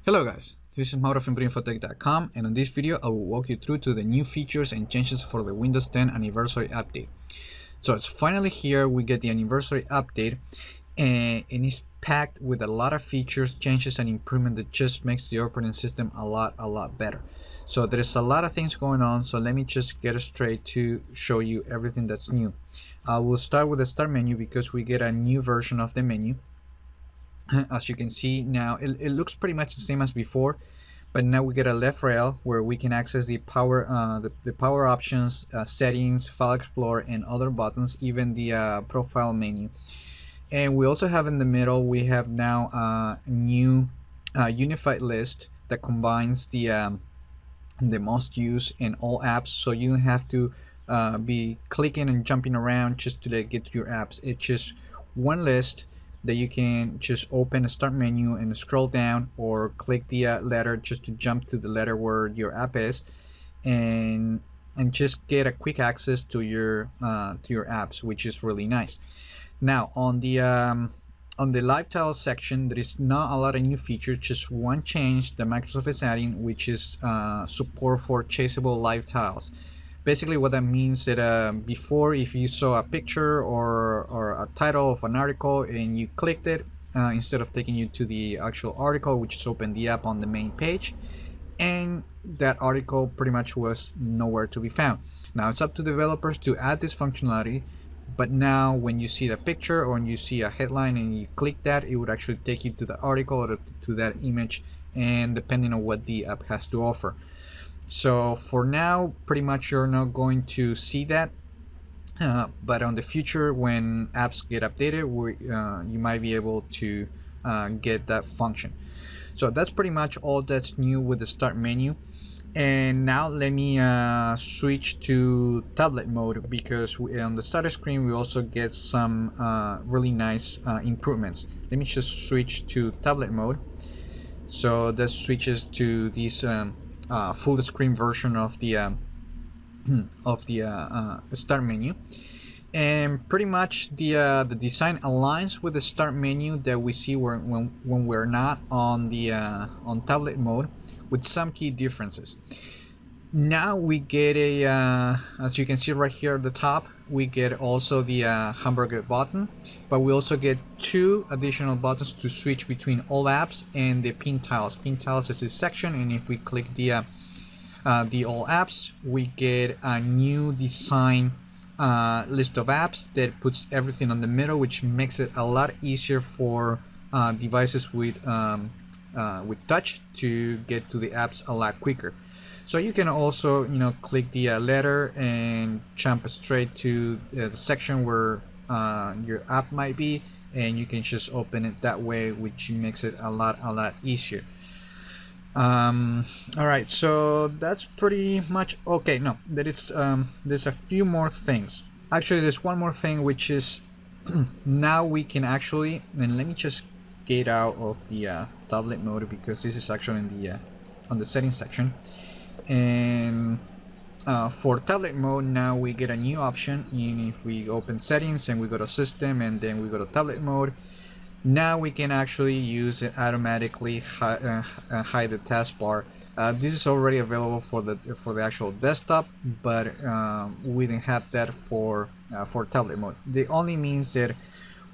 Hello guys, this is Mauro from Infotech.com, and in this video I will walk you through to the new features and changes for the Windows 10 anniversary update. So it's finally here, we get the anniversary update, and it's packed with a lot of features, changes and improvement that just makes the operating system a lot better. So there's a lot of things going on, so let me just get straight to show you everything that's new. I will start with the start menu because we get a new version of the menu. As you can see now, it looks pretty much the same as before, but now we get a left rail where we can access the power the power options, settings, file explorer, and other buttons, even the profile menu. And we also have in the middle, we have now a new unified list that combines the most used in all apps, so you don't have to be clicking and jumping around just to get to your apps. It's just one list that you can just open a start menu and scroll down, or click the letter just to jump to the letter where your app is, and just get a quick access to your apps, which is really nice. Now on the live tiles section, there is not a lot of new features, just one change that Microsoft is adding, which is support for chaseable live tiles. Basically what that means that before, if you saw a picture or a title of an article and you clicked it, instead of taking you to the actual article, which is open the app on the main page, and that article pretty much was nowhere to be found. Now it's up to developers to add this functionality, but now when you see the picture or when you see a headline and you click that, it would actually take you to the article or to that image, and depending on what the app has to offer. So for now, pretty much you're not going to see that, but on the future, when apps get updated, you might be able to get that function. So that's pretty much all that's new with the start menu. And now let me switch to tablet mode, because on the starter screen we also get some really nice improvements. Let me just switch to tablet mode. So that switches to this full screen version of the start menu, and pretty much the design aligns with the start menu that we see when we're not on the on tablet mode, with some key differences. Now we get a as you can see right here at the top, we get also the hamburger button, but we also get two additional buttons to switch between all apps and the pin tiles. Pin tiles is this section, and if we click the all apps, we get a new design list of apps that puts everything on the middle, which makes it a lot easier for devices with touch to get to the apps a lot quicker. So you can also, click the letter and jump straight to the section where your app might be, and you can just open it that way, which makes it a lot easier. All right, so that's pretty much okay. No, there's a few more things. Actually, there's one more thing, which is now we can actually, and let me just get out of the tablet mode, because this is actually in the on the settings section. And for tablet mode, now we get a new option. And if we open settings and we go to system and then we go to tablet mode, now we can actually use it automatically hide the taskbar. This is already available for the actual desktop, but we didn't have that for tablet mode. It only means that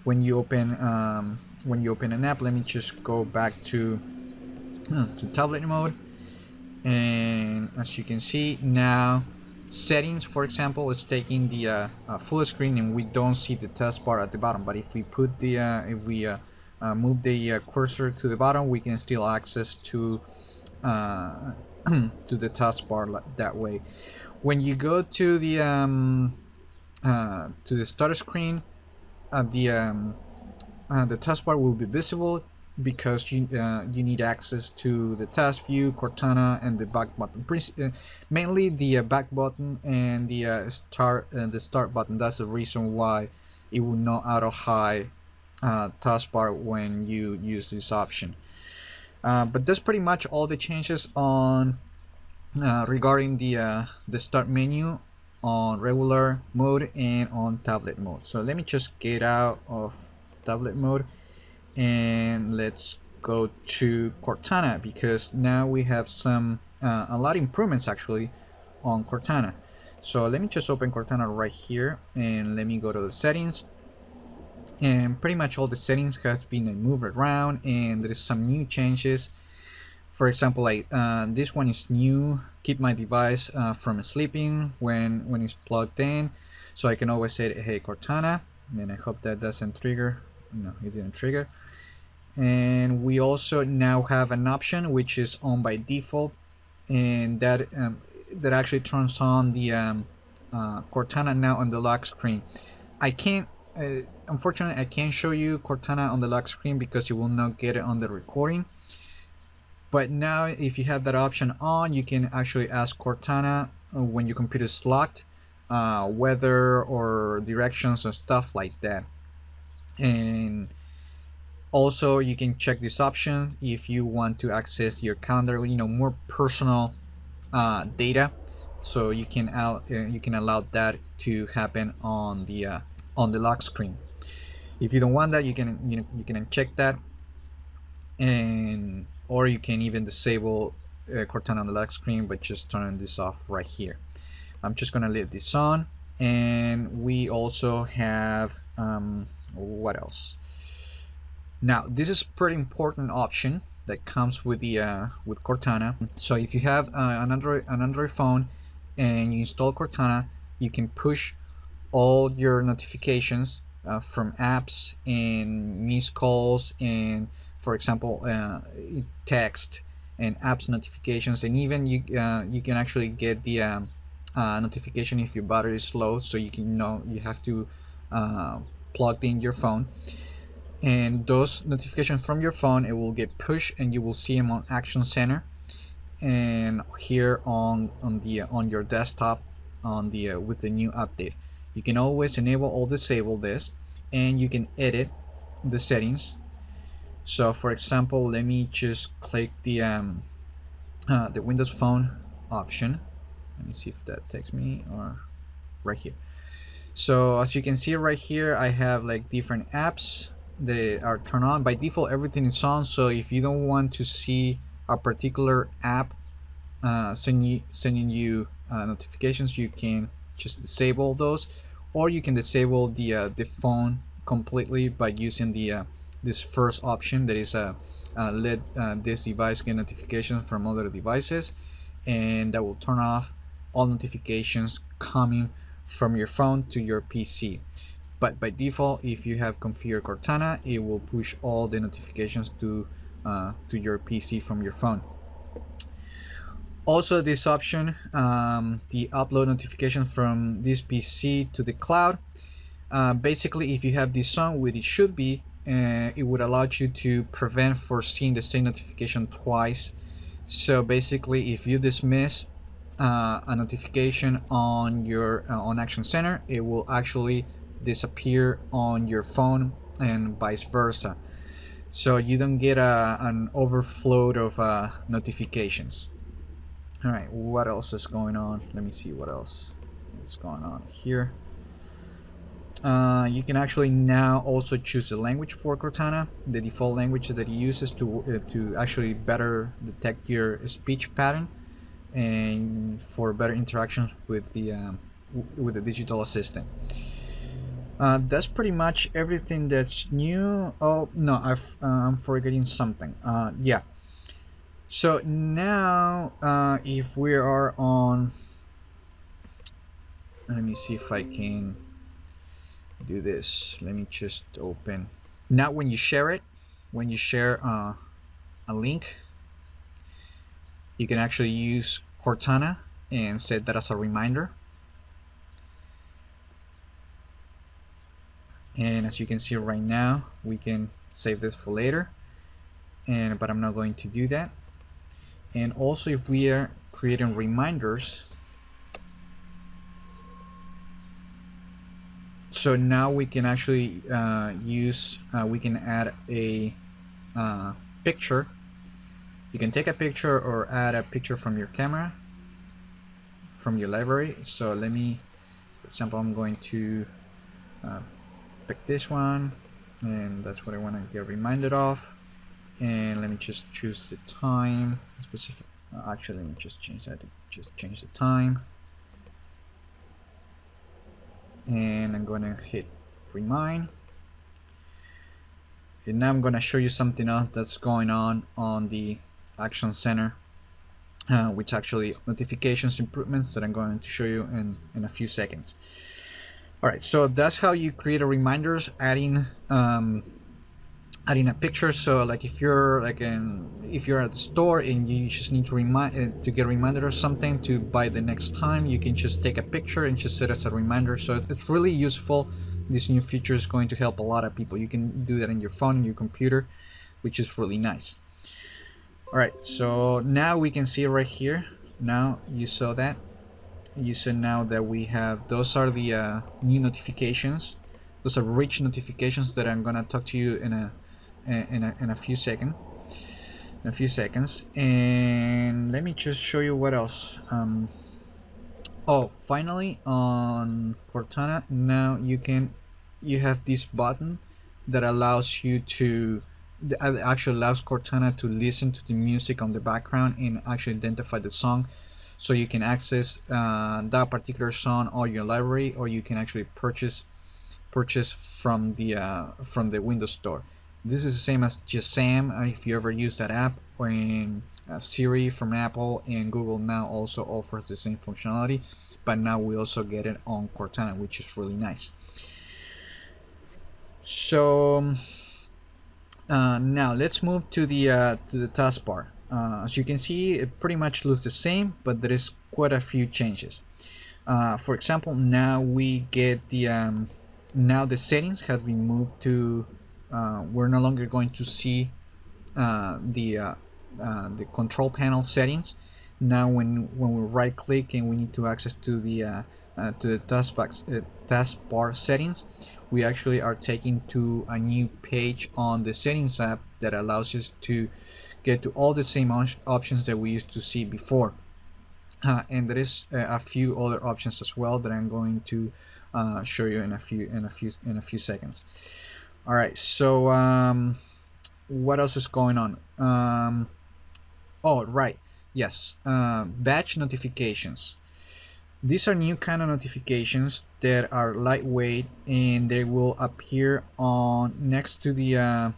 when you open an app, let me just go back to tablet mode. And as you can see now, settings, for example, is taking the full screen, and we don't see the taskbar at the bottom. But if we put the move the cursor to the bottom, we can still access to to the taskbar that way. When you go to the starter screen, the taskbar will be visible, because you need access to the task view, Cortana, and the back button. Mainly the back button and the start button. That's the reason why it will not auto hide taskbar when you use this option. But that's pretty much all the changes on regarding the start menu on regular mode and on tablet mode. So let me just get out of tablet mode, and let's go to Cortana, because now we have some a lot of improvements actually on Cortana. So let me just open Cortana right here, and let me go to the settings, and pretty much all the settings have been moved around, and there is some new changes. For example, like this one is new: keep my device from sleeping when it's plugged in. So I can always say, hey Cortana, and I hope that doesn't trigger. No, it didn't trigger. And we also now have an option which is on by default, and that actually turns on the Cortana now on the lock screen. I can't unfortunately I can't show you Cortana on the lock screen because you will not get it on the recording. But now if you have that option on, you can actually ask Cortana when your computer is locked, weather or directions and stuff like that. And also you can check this option if you want to access your calendar, more personal data. So you can allow that to happen on the lock screen. If you don't want that, you can uncheck that, and or you can even disable Cortana on the lock screen by just turning this off right here. I'm just gonna leave this on. And we also have what else? Now this is pretty important option that comes with the with Cortana. So if you have an Android phone and you install Cortana, you can push all your notifications from apps and missed calls, and for example text and apps notifications, and even you can actually get the notification if your battery is low, so you can you have to plug in your phone. And those notifications from your phone, it will get pushed, and you will see them on Action Center and here on your desktop on the with the new update. You can always enable or disable this, and you can edit the settings. So for example, let me just click the Windows Phone option. Let me see if that takes me or right here. So as you can see right here, I have like different apps that are turned on. By default, everything is on. So if you don't want to see a particular app sending you notifications, you can just disable those, or you can disable the phone completely by using the this first option, that is let this device get notifications from other devices, and that will turn off all notifications coming from your phone to your PC. But by default, if you have configured Cortana, it will push all the notifications to your PC from your phone. Also, this option, the upload notification from this PC to the cloud, basically if you have this on, which it should be, it would allow you to prevent for seeing the same notification twice. So basically, if you dismiss a notification on your on Action Center, it will actually disappear on your phone and vice versa, so you don't get an overflow of notifications. All right, what else is going on? Let me see what else is going on here. You can actually now also choose a language for Cortana. The default language that it uses to actually better detect your speech pattern and for better interactions with the digital assistant. That's pretty much everything that's new. Oh no, I'm forgetting something. Yeah. So now, if we are on, let me see if I can do this. Let me just open. Now, when you share a link, you can actually use Cortana and set that as a reminder. And as you can see right now, we can save this for later, but I'm not going to do that. And also, if we are creating reminders, so now we can actually we can add a picture. You can take a picture or add a picture from your camera, from your library. So let me, for example, I'm going to pick this one, and that's what I want to get reminded of. and let me just choose the time specific. Actually, let me just change that to just change the time, and I'm gonna hit remind. And now I'm gonna show you something else that's going on the Action Center, which actually notifications improvements that I'm going to show you in a few seconds. All right, so that's how you create a reminders, adding a picture. So like if you're if you're at the store and you just need to remind to get a reminder of something to buy the next time, you can just take a picture and just set as a reminder. So it's really useful. This new feature is going to help a lot of people. You can do that on your phone and your computer, which is really nice. All right, so now we can see right here. Now you saw that. You saw now that we have, those are the new notifications. Those are rich notifications that I'm gonna talk to you in a few seconds. And let me just show you what else. Oh, finally on Cortana, now you have this button that allows you to actually allows Cortana to listen to the music on the background and actually identify the song, so you can access that particular song or your library, or you can actually purchase from the Windows Store. This is the same as Shazam, if you ever use that app, or in Siri from Apple, and Google now also offers the same functionality, but now we also get it on Cortana, which is really nice. So now let's move to the taskbar. As you can see, it pretty much looks the same, but there is quite a few changes. For example, now we get the now the settings have been moved to we're no longer going to see the control panel settings. Now when we right click and we need to access to the taskbar settings, we actually are taken to a new page on the settings app that allows us to get to all the same options that we used to see before. And there is a few other options as well that I'm going to show you in a few seconds. All right, so what else is going on? Oh, right, yes, batch notifications. These are new kind of notifications that are lightweight, and they will appear on next to the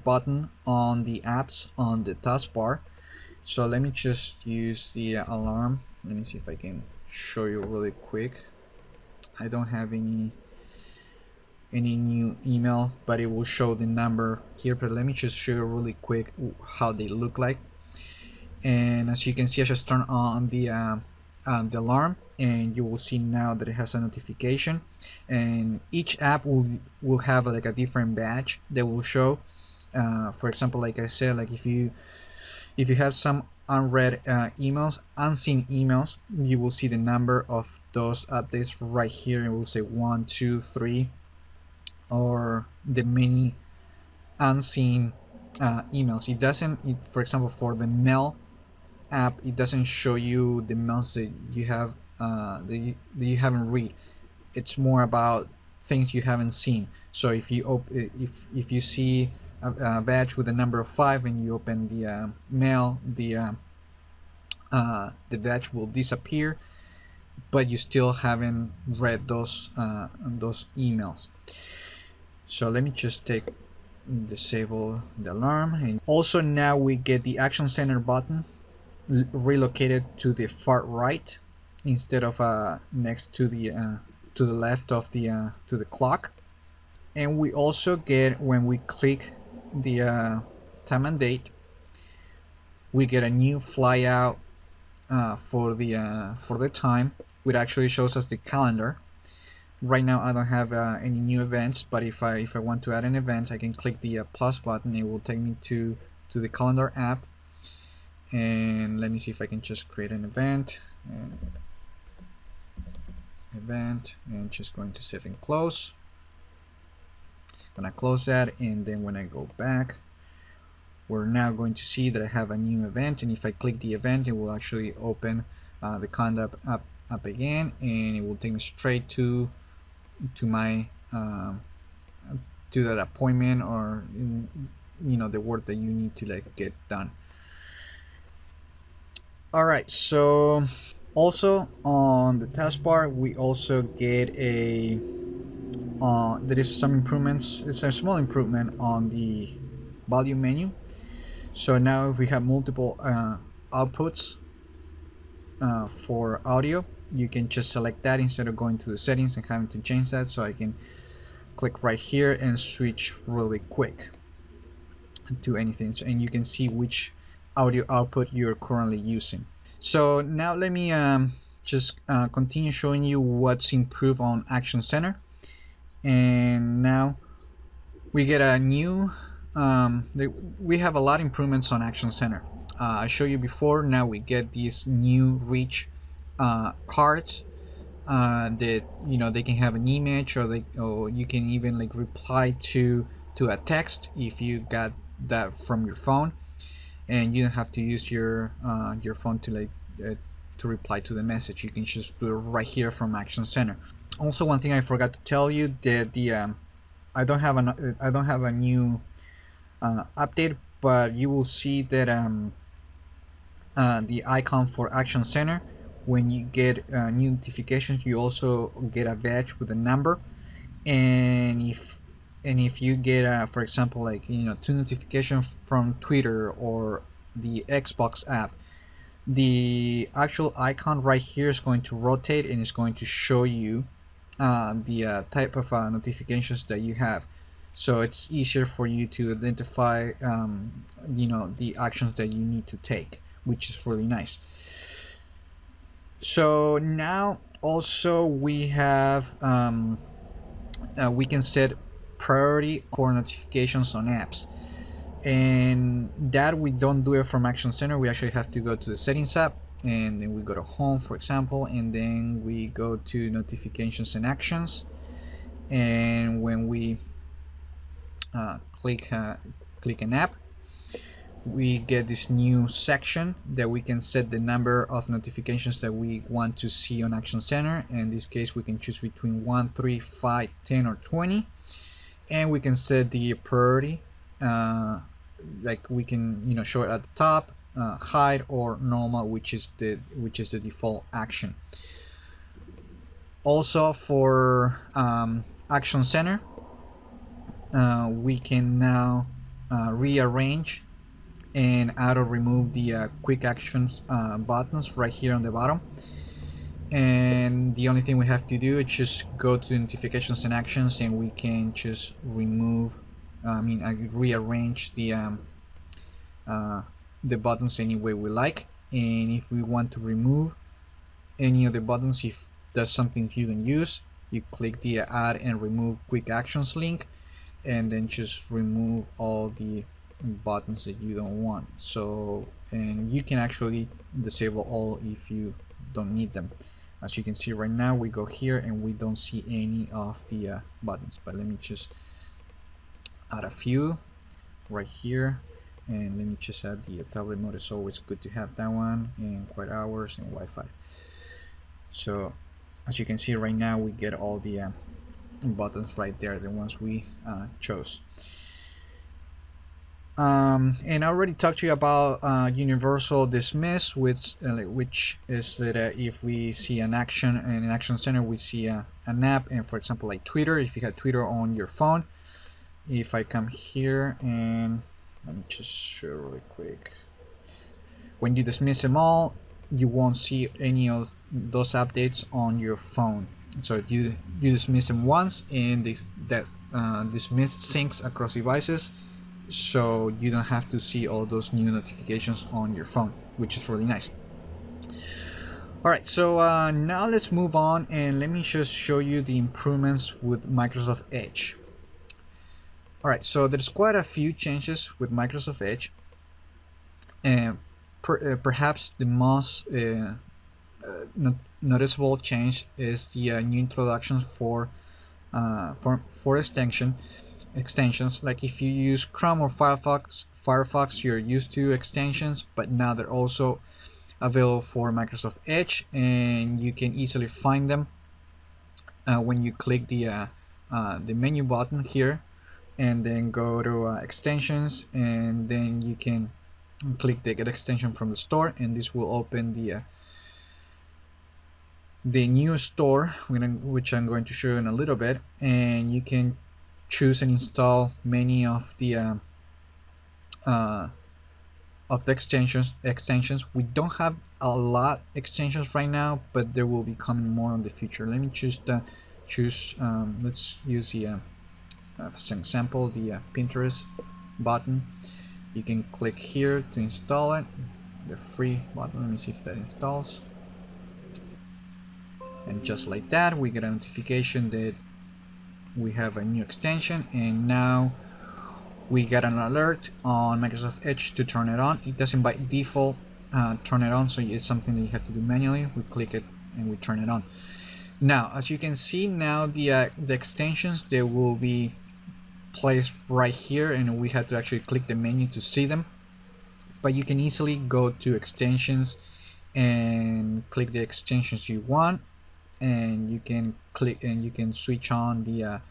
button on the apps on the taskbar. So let me just use the alarm. Let me see if I can show you really quick. I don't have any new email, but it will show the number here. But let me just show you really quick how they look like. And as you can see, I just turn on the alarm, and you will see now that it has a notification. And each app will have like a different badge that will show. For example, like I said, like if you have some unread emails, unseen emails, you will see the number of those updates right here. It will say 1, 2, 3, or the many unseen emails. It doesn't, for example, for the mail app, it doesn't show you the mails that you have that you haven't read. It's more about things you haven't seen. So if you if you see a badge with a number of 5 and you open the mail, the badge will disappear, but you still haven't read those emails. So let me just disable the alarm. And also now we get the Action Center button relocated to the far right instead of next to the left of the to the clock. And we also get, when we click the time and date, we get a new flyout for the time, which actually shows us the calendar. Right now I don't have any new events, but if I want to add an event, I can click the plus button. It will take me to the calendar app. And let me see if I can just create an event, and just going to save and close. When I close that, and then when I go back, we're now going to see that I have a new event. And if I click the event, it will actually open the calendar up again, and it will take me straight to my to that appointment, or the work that you need to like get done. All right, so also on the taskbar we also get a there is some improvements. It's a small improvement on the volume menu. So now if we have multiple outputs for audio, you can just select that instead of going to the settings and having to change that. So I can click right here and switch really quick to anything, and you can see which audio output you're currently using. So now let me just continue showing you what's improved on Action Center. And now we get a new we have a lot of improvements on Action Center. I showed you before. Now we get these new rich cards that they can have an image, or you can even like reply to a text if you got that from your phone, and you don't have to use your phone to to reply to the message. You can just do it right here from Action Center. Also, one thing I forgot to tell you, that the I don't have a new update, but you will see that the icon for Action Center, when you get new notifications, you also get a badge with a number. And if you get for example, like 2 notifications from Twitter or the Xbox app, the actual icon right here is going to rotate and it's going to show you the type of notifications that you have. So it's easier for you to identify the actions that you need to take, which is really nice. So now also we have we can set priority for notifications on apps, and that we don't do it from Action Center. We actually have to go to the settings app, and then we go to home, for example, and then we go to notifications and actions. And when we click an app, we get this new section that we can set the number of notifications that we want to see on Action Center. In this case, we can choose between 1, 3, 5, 10, or 20, and we can set the priority. Like we can show it at the top, hide, or normal, which is the default action. Also for Action Center, we can now rearrange and auto remove the quick actions buttons right here on the bottom. And the only thing we have to do is just go to notifications and actions, and we can just remove rearrange the buttons any way we like. And if we want to remove any of the buttons, if that's something you don't use, you click the add and remove quick actions link, and then just remove all the buttons that you don't want. So, and you can actually disable all if you don't need them. As you can see right now, we go here and we don't see any of the buttons. But let me just add a few right here, and let me just add the tablet mode. It's always good to have that one, and quiet hours and Wi-Fi. So as you can see right now, we get all the buttons right there, the ones we chose. And I already talked to you about universal dismiss, which is that if we see an action in an Action Center, we see an app, and for example like Twitter, if you have Twitter on your phone, if I come here and let me just show really quick, when you dismiss them all, you won't see any of those updates on your phone. So you dismiss them once, and that dismiss syncs across devices, so you don't have to see all those new notifications on your phone, which is really nice. Alright, so now let's move on, and let me just show you the improvements with Microsoft Edge. Alright, so there's quite a few changes with Microsoft Edge, and perhaps the most noticeable change is the new introduction for extensions. Like if you use Chrome or Firefox, you're used to extensions, but now they're also available for Microsoft Edge, and you can easily find them when you click the menu button here and then go to extensions, and then you can click the get extension from the store, and this will open the new store, which I'm going to show you in a little bit, and you can choose and install many of the extensions. We don't have a lot extensions right now, but there will be coming more in the future. Let me just choose let's use the as an example, the Pinterest button. You can click here to install it, the free button. Let me see if that installs, and just like that we get a notification that we have a new extension, and now we get an alert on Microsoft Edge to turn it on. It doesn't by default turn it on, so it's something that you have to do manually. We click it and we turn it on. Now, as you can see, now the extensions, they will be placed right here, and we have to actually click the menu to see them. But you can easily go to extensions and click the extensions you want, and you can click and you can switch on the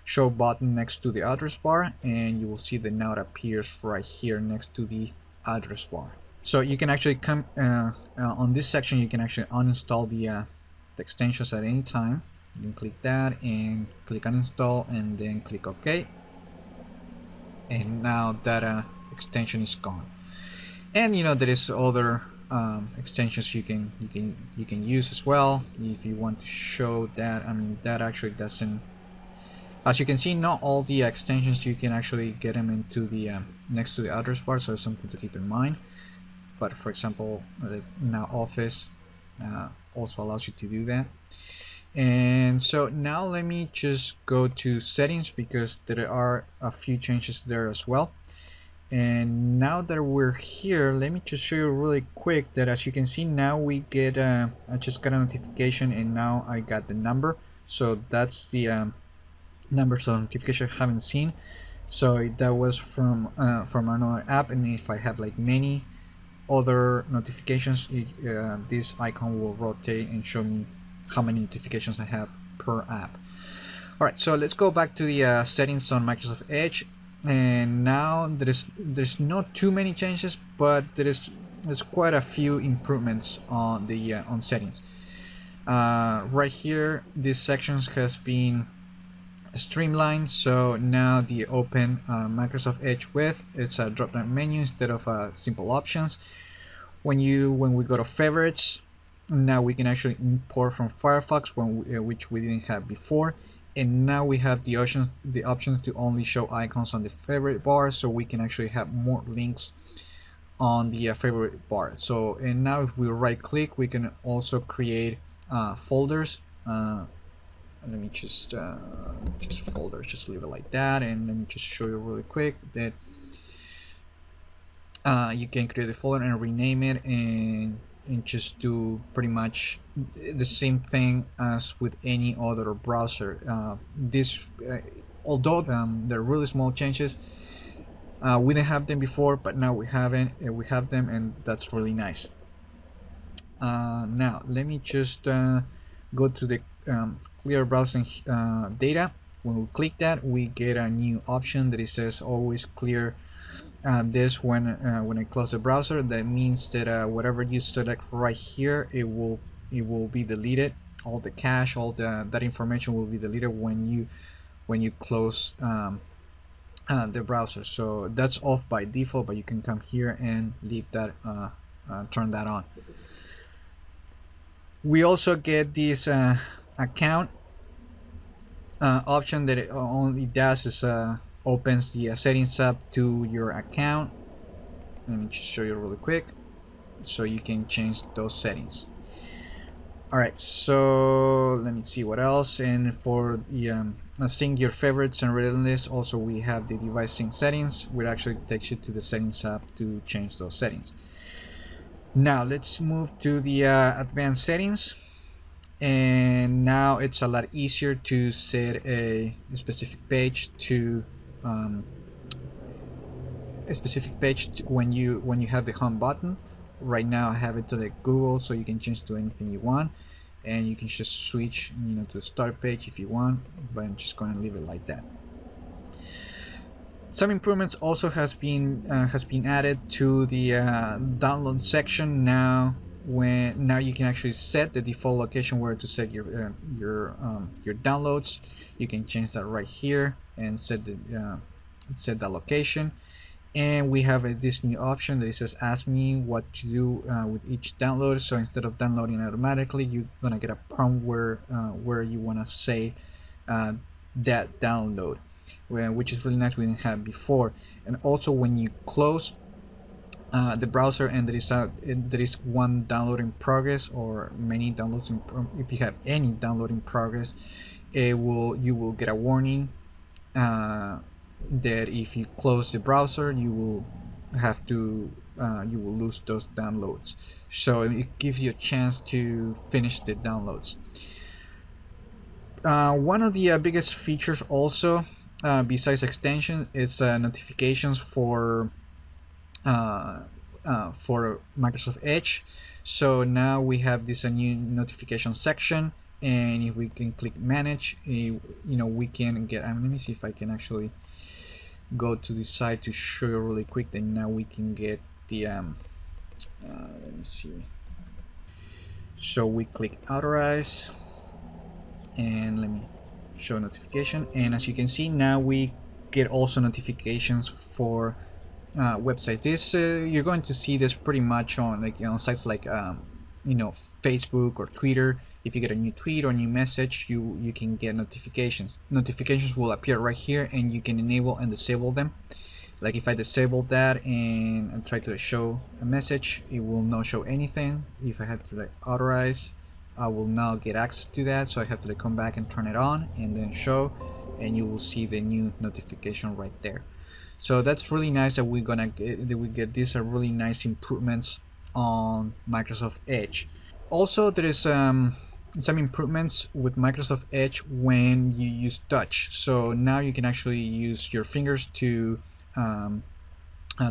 show button next to the address bar, and you will see that now it appears right here next to the address bar. So you can actually come on this section, you can actually uninstall the extensions at any time. You can click that and click uninstall, and then click OK, and now that extension is gone. And you know, there is other extensions you can use as well if you want to show that. I mean, that actually doesn't, as you can see, not all the extensions you can actually get them into the next to the address bar, so it's something to keep in mind. But for example, now Office also allows you to do that. And so now let me just go to settings, because there are a few changes there as well. And now that we're here, let me just show you really quick that, as you can see, now we get I just got a notification, and now I got the number. So that's the numbers of notification I haven't seen. So that was from another app, and if I have like many other notifications, this icon will rotate and show me how many notifications I have per app. All right, so let's go back to the settings on Microsoft Edge, and now there's not too many changes, but there's quite a few improvements on the on settings. Right here, this section has been streamlined, so now the open Microsoft Edge with, it's a drop-down menu instead of simple options. When we go to favorites, now we can actually import from Firefox, which we didn't have before, and now we have the options to only show icons on the favorite bar, so we can actually have more links on the favorite bar. So, and now if we right click, we can also create folders. Let me just folders, just leave it like that, and let me just show you really quick that you can create a folder and rename it, and just do pretty much the same thing as with any other browser. Although they're really small changes, we didn't have them before, but now we have them, and that's really nice. Now let me just go to the clear browsing data. When we click that, we get a new option that it says always clear this when I close the browser. That means that whatever you select right here, it will be deleted. All the cache, all that information will be deleted when you close the browser. So that's off by default, but you can come here and leave that turn that on. We also get this account option that it only does is opens the settings up to your account. Let me just show you really quick, so you can change those settings. All right, so let me see what else. And for the sync your favorites and read list, also we have the device sync settings, which actually takes you to the settings app to change those settings. Now let's move to the advanced settings, and now it's a lot easier to set a specific page to when you have the home button. Right now I have it to like Google, so you can change to anything you want, and you can just switch to the start page if you want, but I'm just going to leave it like that. Some improvements also has been added to the download section. Now you can actually set the default location where to set your downloads. You can change that right here and set the location. And we have this new option that it says ask me what to do with each download. So instead of downloading automatically, you're gonna get a prompt where you want to say that download, which is really nice. We didn't have before. And also when you close the browser and there is one download in progress or many downloads if you have any download in progress, you will get a warning that if you close the browser, you will lose those downloads. So it gives you a chance to finish the downloads. One of the biggest features also, besides extension, is notifications for Microsoft Edge. So now we have this new notification section, and if we can click manage, we can get. Let me see if I can actually go to the site to show you really quick. Then now we can get the let me see. So we click authorize, and let me show notification, and as you can see, now we get also notifications for websites. This you're going to see this pretty much on sites like Facebook or Twitter. If you get a new tweet or new message, you can get notifications. Notifications will appear right here, and you can enable and disable them. Like if I disable that and try to show a message, it will not show anything. If I have to authorize, I will now get access to that, so I have to come back and turn it on and then show, and you will see the new notification right there. So that's really nice that we get these are really nice improvements on Microsoft Edge. Also, there is some improvements with Microsoft Edge when you use touch. So now you can actually use your fingers to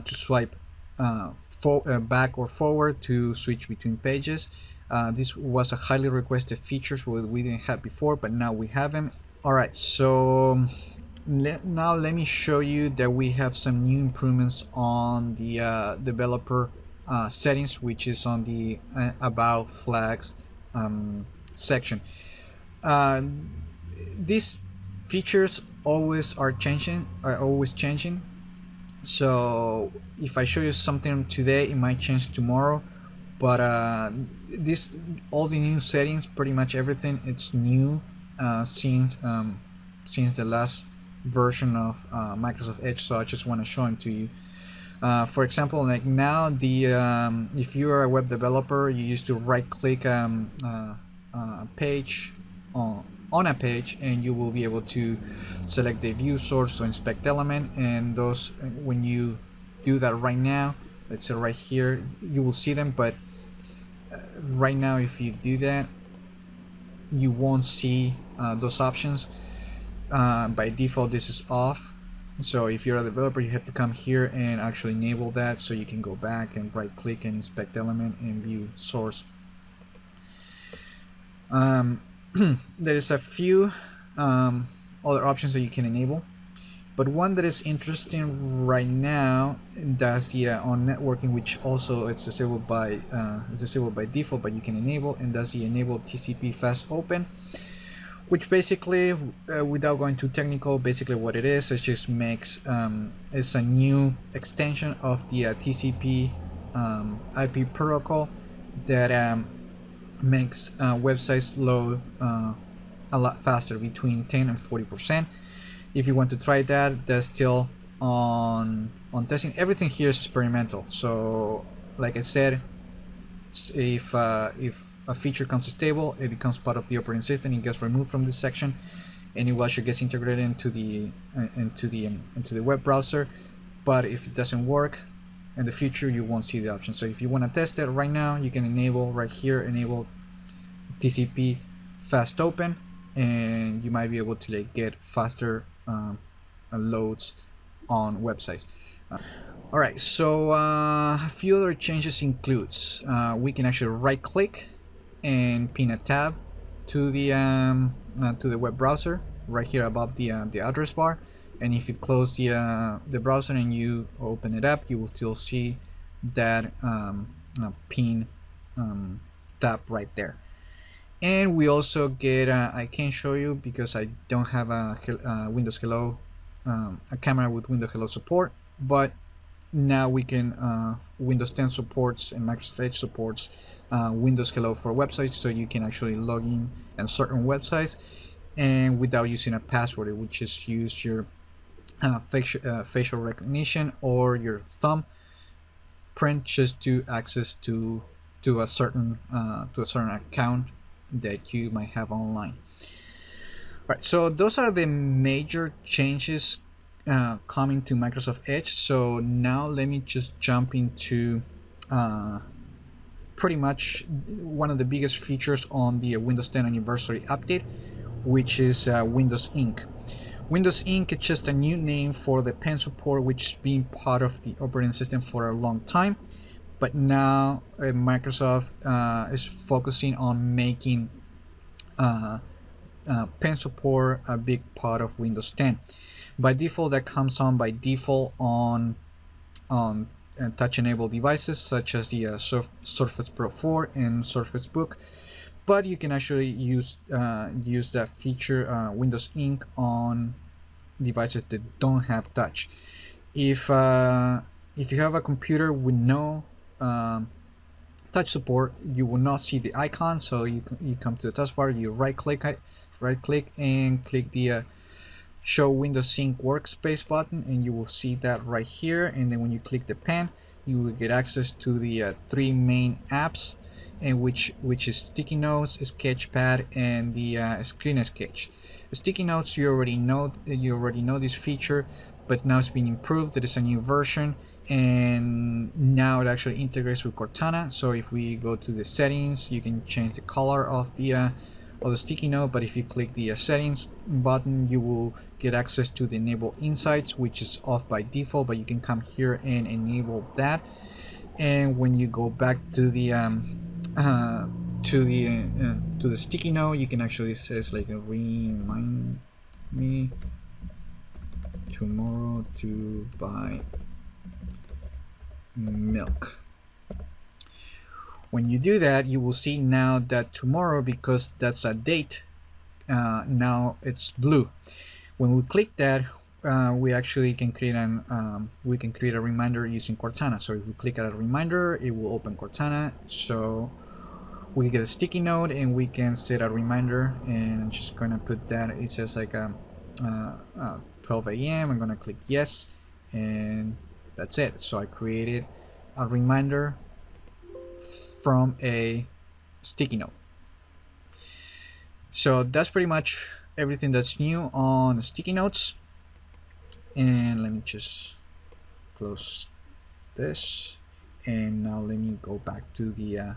swipe back or forward to switch between pages. This was a highly requested feature we didn't have before, but now we have them. Alright, so now let me show you that we have some new improvements on the developer settings, which is on the about flags section. These features always changing. So if I show you something today, it might change tomorrow. But all the new settings, pretty much everything, it's new since the last version of Microsoft Edge. So I just want to show them to you. For example, like now, if you are a web developer, you used to right-click a page on a page, and you will be able to select the view source or inspect element. And those, when you do that right now, let's say right here, you will see them. But right now, if you do that, you won't see those options. By default, this is off. So if you're a developer, you have to come here and actually enable that, so you can go back and right click and inspect element and view source. There is a few other options that you can enable, but one that is interesting right now, that's the on networking, which also it's disabled by default, but you can enable, and that's the enable TCP fast open. Which basically, without going too technical, basically what it is, it just makes it's a new extension of the TCP IP protocol that makes websites load a lot faster, between 10 and 40%. If you want to try that, that's still on testing. Everything here is experimental. So, like I said, if a feature comes stable, it becomes part of the operating system, it gets removed from this section, and it actually gets integrated into the web browser. But if it doesn't work in the future, you won't see the option. So if you want to test it right now, you can enable right here, enable TCP fast open, and you might be able to get faster loads on websites. Alright, so a few other changes includes we can actually right click and pin a tab to the web browser right here above the address bar, and if you close the browser and you open it up, you will still see that pin tab right there. And we also get I can't show you because I don't have a Windows Hello a camera with Windows Hello support, but now we can Windows 10 supports and Microsoft Edge supports Windows Hello for websites, so you can actually log in on certain websites and without using a password. It would just use your facial recognition or your thumb print just to access to a certain account that you might have online. All right, so those are the major changes coming to Microsoft Edge. So now let me just jump into pretty much one of the biggest features on the Windows 10 anniversary update, which is Windows Ink. Windows Ink is just a new name for the pen support, which has been part of the operating system for a long time. But now Microsoft is focusing on making pen support a big part of Windows 10. By default, that comes on by default on touch-enabled devices such as the Surface Pro 4 and Surface Book. But you can actually use that feature, Windows Ink, on devices that don't have touch. If you have a computer with no touch support, you will not see the icon. So you come to the taskbar, you right click and click the show Windows Sync workspace button, and you will see that right here. And then when you click the pen, you will get access to the three main apps, and which is Sticky Notes, Sketchpad, and the Screen Sketch. Sticky Notes, you already know this feature, but now it's been improved. There is a new version, and now it actually integrates with Cortana. So if we go to the settings, you can change the color of the sticky note, but if you click the settings button, you will get access to the enable insights, which is off by default, but you can come here and enable that. And when you go back to the sticky note, you can actually says like remind me tomorrow to buy milk. When you do that, you will see now that tomorrow, because that's a date, now it's blue. When we click that, we actually can create a reminder using Cortana. So if we click at a reminder, it will open Cortana. So we get a sticky note and we can set a reminder, and I'm just gonna put that. It says like 12 a.m. I'm gonna click yes, and that's it. So I created a reminder from a sticky note. So that's pretty much everything that's new on sticky notes. And let me just close this, and now let me go back to the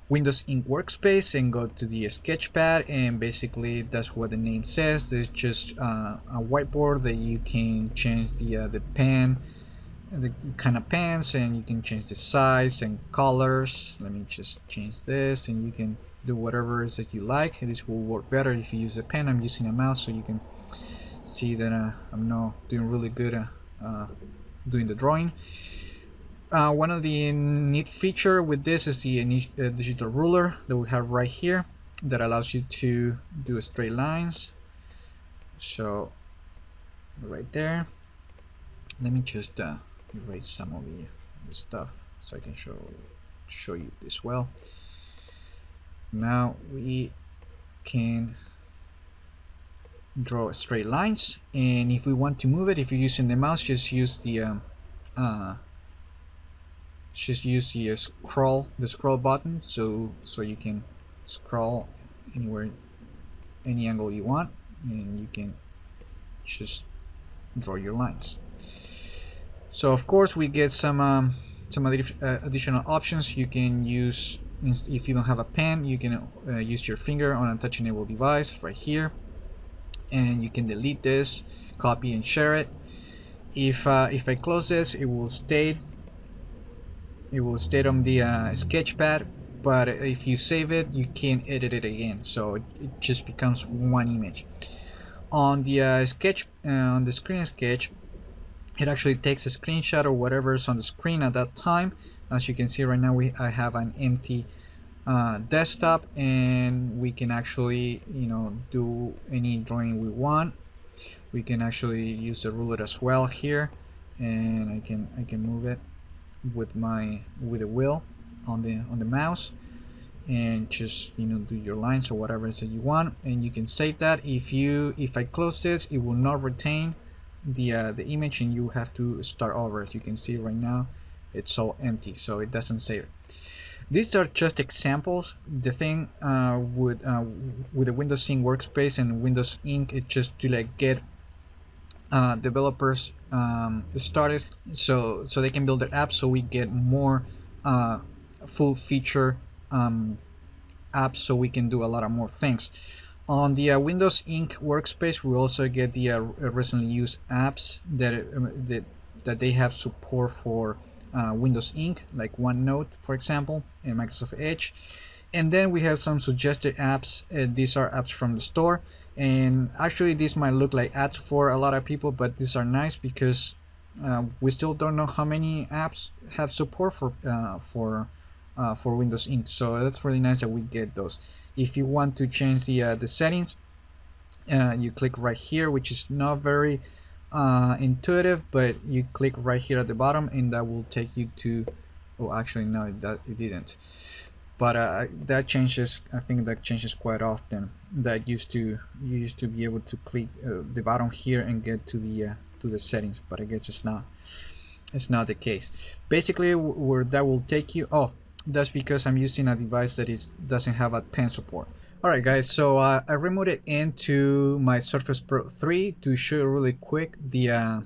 Windows Ink workspace and go to the Sketchpad, and basically that's what the name says. There's just a whiteboard that you can change the pen, the kind of pens, and you can change the size and colors. Let me just change this, and you can do whatever it is that you like. This will work better if you use a pen. I'm using a mouse, so you can see that I'm not doing really good doing the drawing. One of the neat feature with this is the digital ruler that we have right here that allows you to do straight lines. So right there, let me just erase some of the stuff so I can show you this well. Now we can draw straight lines, and if we want to move it, if you're using the mouse, just use the scroll button, so you can scroll anywhere, any angle you want, and you can just draw your lines. So of course we get some additional options. You can use, if you don't have a pen, you can use your finger on a touch enabled device right here, and you can delete this, copy and share it. If I close this, it will stay on the Sketchpad, but if you save it, you can't edit it again, so it just becomes one image. On the sketch, on the screen sketch, it actually takes a screenshot or whatever is on the screen at that time. As you can see right now, I have an empty desktop, and we can actually, do any drawing we want. We can actually use the ruler as well here, and I can move it with the wheel on the mouse, and just do your lines or whatever it is that you want, and you can save that. If I close this, it will not retain the image, and you have to start over. As you can see right now, it's all empty, so it doesn't save it. These are just examples. The thing with the Windows Ink workspace and Windows Ink, it's just to like get developers started, so they can build their apps, so we get more full feature apps, so we can do a lot of more things. On the Windows Ink workspace, we also get the recently used apps that they have support for Windows Ink, like OneNote, for example, and Microsoft Edge. And then we have some suggested apps. These are apps from the store, and actually these might look like ads for a lot of people, but these are nice because we still don't know how many apps have support for Windows Ink. So that's really nice that we get those. If you want to change the settings, you click right here, which is not very intuitive, but you click right here at the bottom, and that will take you to, oh, actually no, it didn't, but that changes. I think that changes quite often. That you used to be able to click the bottom here and get to the settings, but I guess it's not the case. Basically, where that will take you, oh, that's because I'm using a device that doesn't have a pen support. Alright guys, so I removed it into my Surface Pro 3 to show you really quick the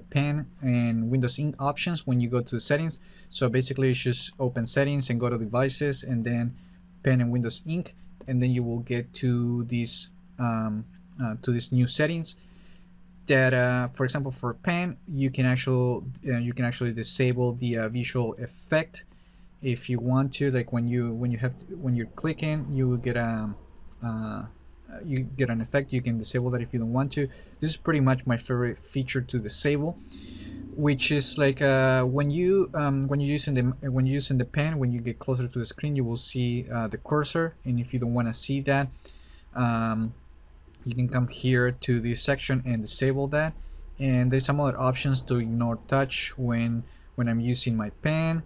pen and Windows Ink options when you go to settings. So basically it's just open settings and go to devices, and then pen and Windows Ink, and then you will get to these new settings that for example, for pen, you can actually disable the visual effect if you want to. Like when you're clicking, you get an effect. You can disable that if you don't want to. This is pretty much my favorite feature to disable, which is like when you're using the pen, when you get closer to the screen, you will see the cursor, and if you don't want to see that, you can come here to this section and disable that. And there's some other options to ignore touch when I'm using my pen.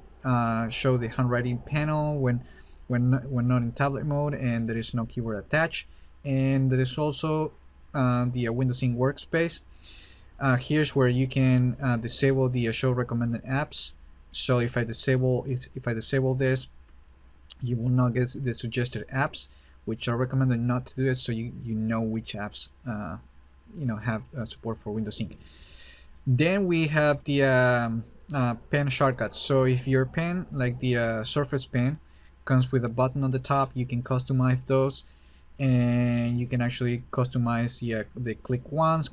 Show the handwriting panel when not in tablet mode, and there is no keyboard attached. And there is also the Windows Ink workspace. Here's where you can disable the show recommended apps. So if I disable this, you will not get the suggested apps, which are recommended not to do it, so you know which apps have support for Windows Ink. Then we have the pen shortcuts. So if your pen, like the Surface pen, comes with a button on the top, you can customize those, and you can actually customize the click once,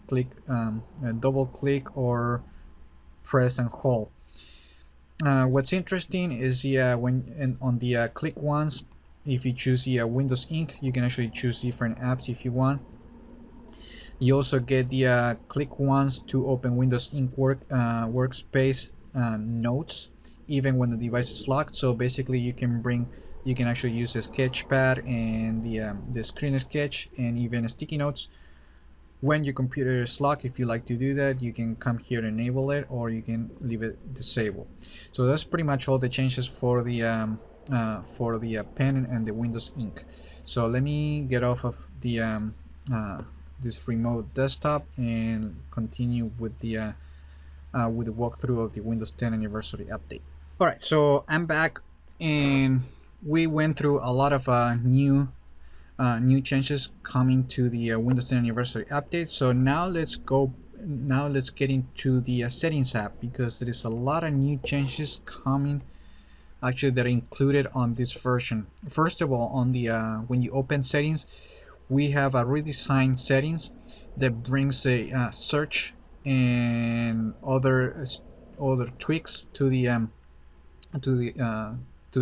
double click, or press and hold. What's interesting is on the click once, if you choose the Windows Ink, you can actually choose different apps if you want. You also get the click once to open Windows Ink workspace notes, even when the device is locked. So basically, you can actually use a sketch pad and the screen sketch, and even sticky notes when your computer is locked. If you like to do that, you can come here and enable it, or you can leave it disabled. So that's pretty much all the changes for the pen and the Windows Ink. So let me get off of the this remote desktop and continue with the walkthrough of the Windows 10 anniversary update. All right, so I'm back, and we went through a lot of new changes coming to the Windows 10 anniversary update. So now let's get into the settings app, because there is a lot of new changes coming actually that are included on this version. First of all, on the when you open settings, we have a redesigned settings that brings a search and other tweaks to the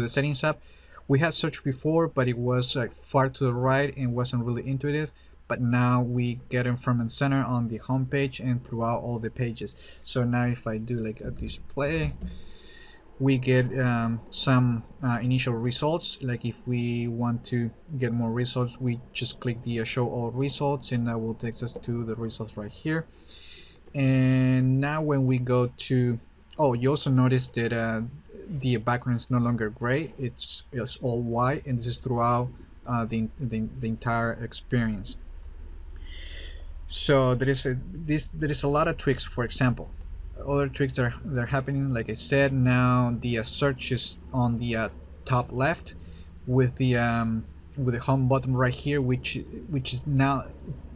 settings app. We had search before, but it was far to the right and wasn't really intuitive. but now we get them front and center on the home page and throughout all the pages. So now if I do like a display, we get some initial results. Like if we want to get more results, we just click the show all results, and that will take us to the results right here. And now when we go to, oh, you also notice that the background is no longer gray, it's all white, and this is throughout the entire experience. So there is a lot of tricks. For example, other tricks that are happening, like I said, now the search is on the top left with the home button right here, which is now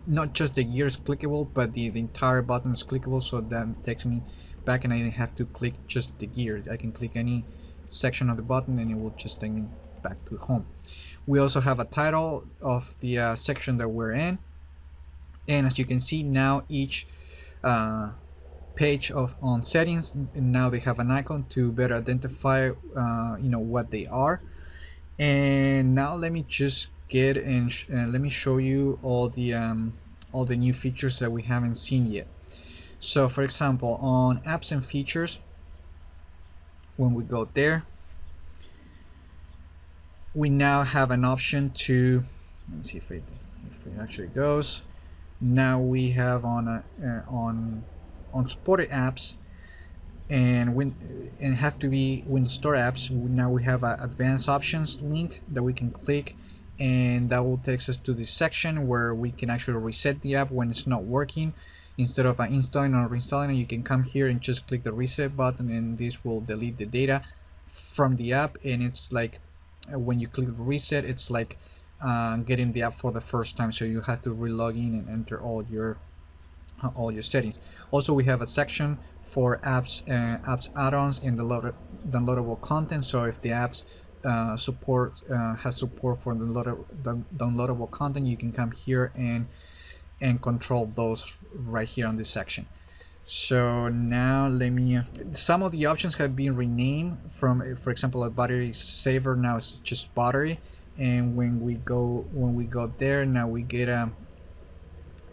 not just the gear is clickable, but the entire button is clickable. So that takes me back, and I didn't have to click just the gear. I can click any section of the button and it will just take me back to home. We also have a title of the section that we're in, and as you can see now, each page on settings, now they have an icon to better identify what they are. And now let me just get and let me show you all the new features that we haven't seen yet. So for example, on apps and features, when we go there, we now have an option to, let me see if it actually goes. Now we have on supported apps and have to be Windows Store apps. Now we have an advanced options link that we can click, and that will take us to this section where we can actually reset the app when it's not working. Instead of installing or reinstalling it, you can come here and just click the reset button, and this will delete the data from the app. And it's like when you click reset, it's like getting the app for the first time, so you have to relog in and enter all your settings. Also, we have a section for apps add-ons and the downloadable content. So if the apps has support for the downloadable content, you can come here and control those right here on this section. So now some of the options have been renamed from, for example, a battery saver, now it's just battery. And when we go there, now we get a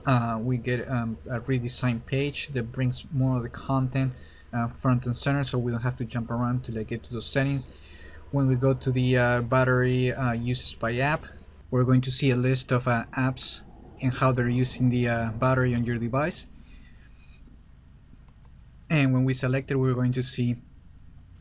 redesigned page that brings more of the content front and center, so we don't have to jump around to get to those settings. When we go to the battery uses by app, we're going to see a list of apps and how they're using the battery on your device. And when we select it, we're going to see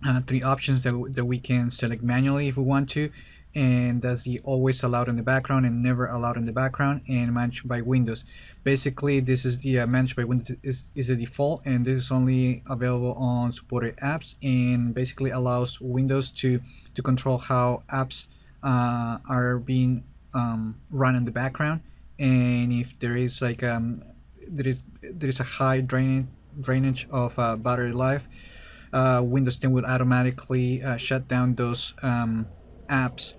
3 options that we can select manually if we want to, and that's the always allowed in the background and never allowed in the background, and managed by Windows. Basically, this is the managed by Windows is a default, and this is only available on supported apps, and basically allows Windows to control how apps are being run in the background. And if there is like there is a high drainage of battery life, Windows 10 will automatically shut down those apps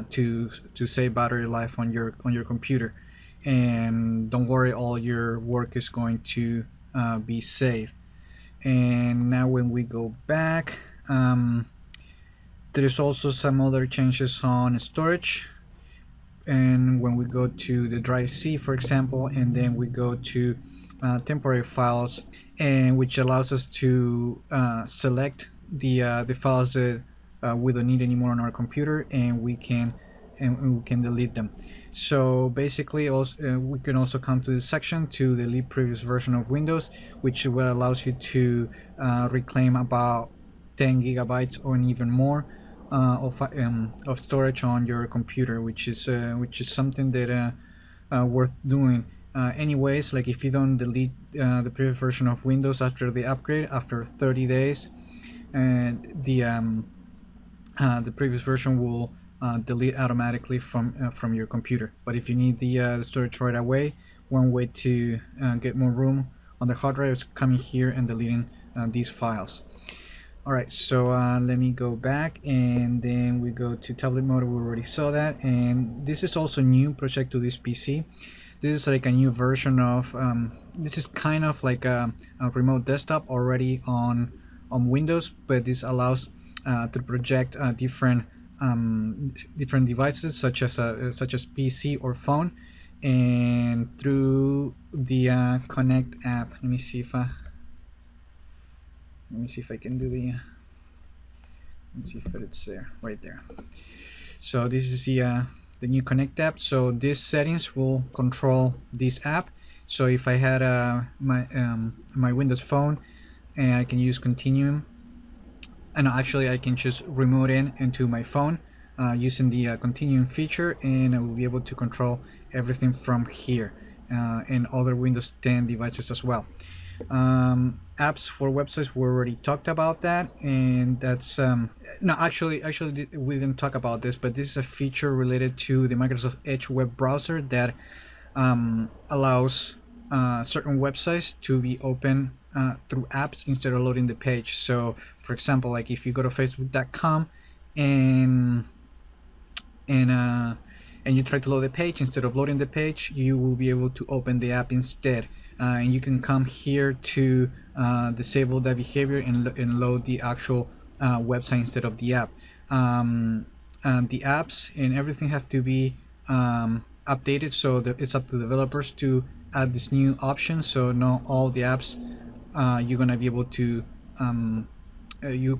to save battery life on your computer. And don't worry, all your work is going to be saved. And now when we go back, there's also some other changes on storage. And when we go to the drive C, for example, and then we go to temporary files, and which allows us to select the files that we don't need anymore on our computer, and we can delete them. So basically, also we can also come to this section to delete previous version of Windows, which allows you to reclaim about 10 gigabytes or even more of storage on your computer, which is something that worth doing. Anyways, like if you don't delete the previous version of Windows after the upgrade, after 30 days, and the previous version will delete automatically from your computer. But if you need the storage right away, one way to get more room on the hard drive is coming here and deleting these files. Alright, so let me go back, and then we go to tablet mode. We already saw that, and this is also new project to this PC. This is like a new version of this is kind of like a remote desktop already on Windows, but this allows to project different devices such as PC or phone, and through the Connect app. Let me see if I can do the. Let's see if it's there, right there. So this is the new Connect app. So these settings will control this app. So if I had my Windows phone, and I can use Continuum, and actually I can just remote in into my phone using the Continuum feature, and I will be able to control everything from here and other Windows 10 devices as well. Apps for websites, we already talked about that, and that's no, actually we didn't talk about this, but this is a feature related to the Microsoft Edge web browser that allows certain websites to be open through apps instead of loading the page. So for example, like if you go to facebook.com and you try to load the page, instead of loading the page, you will be able to open the app instead, and you can come here to disable that behavior and load the actual website instead of the app. And the apps and everything have to be updated, so that it's up to developers to add this new option. So not all the apps you're gonna be able to you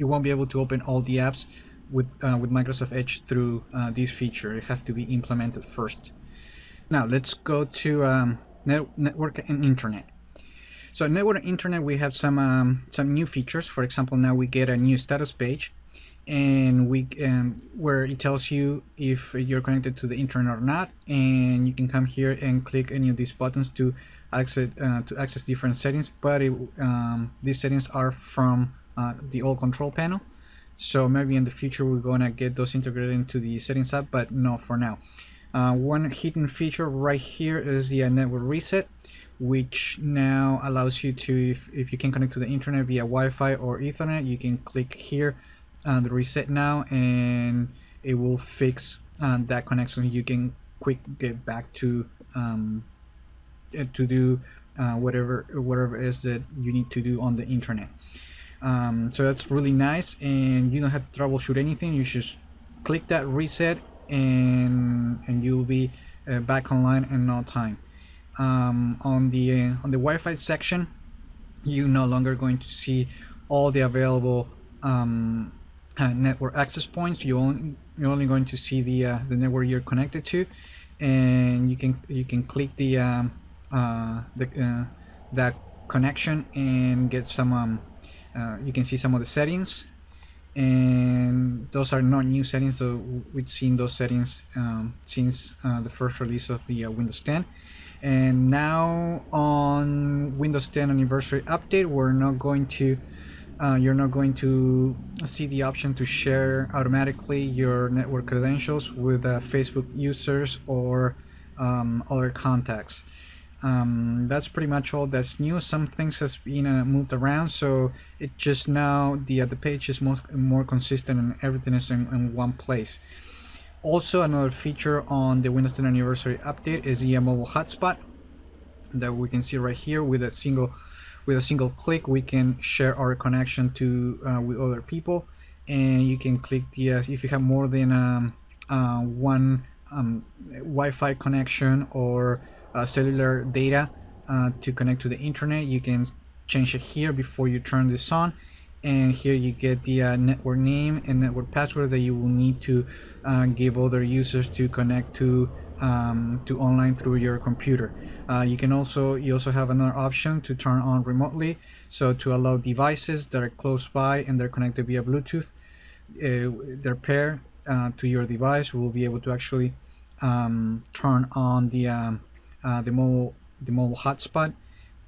won't be able to open all the apps with Microsoft Edge through this feature. It have to be implemented first. Now let's go to network and internet. So network and internet, we have some new features. For example, now we get a new status page, and where it tells you if you're connected to the internet or not, and you can come here and click any of these buttons to access different settings. But these settings are from the old control panel. So maybe in the future we're gonna get those integrated into the settings app, but not for now. One hidden feature right here is the network reset, which now allows you to, if you can connect to the internet via Wi-Fi or Ethernet, you can click here, the reset now, and it will fix that connection. You can quick get back to do whatever it is that you need to do on the internet. So that's really nice, and you don't have to troubleshoot anything. You just click that reset, and you'll be back online in no time. On the Wi-Fi section, you're no longer going to see all the available network access points. You're only going to see the network you're connected to, and you can click that connection and get some. You can see some of the settings, and those are not new settings, so we've seen those settings since the first release of the Windows 10. And now on Windows 10 anniversary update, you're not going to see the option to share automatically your network credentials with Facebook users or other contacts. That's pretty much all that's new. Some things has been moved around, so it just now the page is more consistent and everything is in one place. Also, another feature on the Windows 10 anniversary update is the mobile hotspot that we can see right here. With a single click, we can share our connection to with other people, and you can click the if you have more than one Wi-Fi connection or cellular data to connect to the internet, you can change it here before you turn this on, and here you get the network name and network password that you will need to give other users to connect to online through your computer. You also have another option to turn on remotely, so to allow devices that are close by and they're connected via Bluetooth, their pair to your device will be able to actually turn on the mobile hotspot.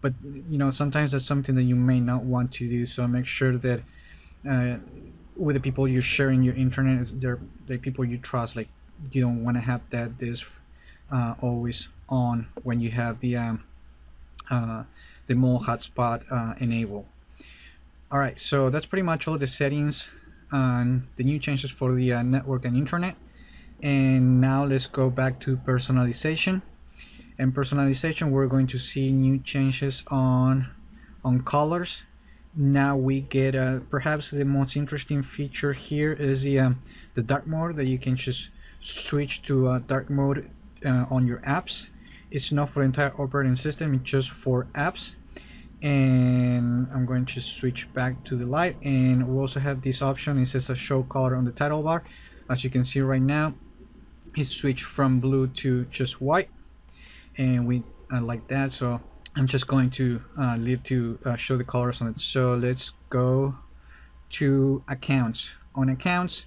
But sometimes that's something that you may not want to do, so make sure that with the people you're sharing your internet, they're the people you trust. Like, you don't want to have this always on when you have the mobile hotspot enabled. Alright, so that's pretty much all the settings and the new changes for the network and internet. And now let's go back to personalization. And personalization, we're going to see new changes on colors. Now we get perhaps the most interesting feature here is the dark mode, that you can just switch to dark mode on your apps. It's not for the entire operating system, it's just for apps. And I'm going to switch back to the light, and we also have this option. It says a show color on the title bar. As you can see right now, it switched from blue to just white, and we like that. So I'm just going to leave to show the colors on it. So let's go to accounts. On accounts,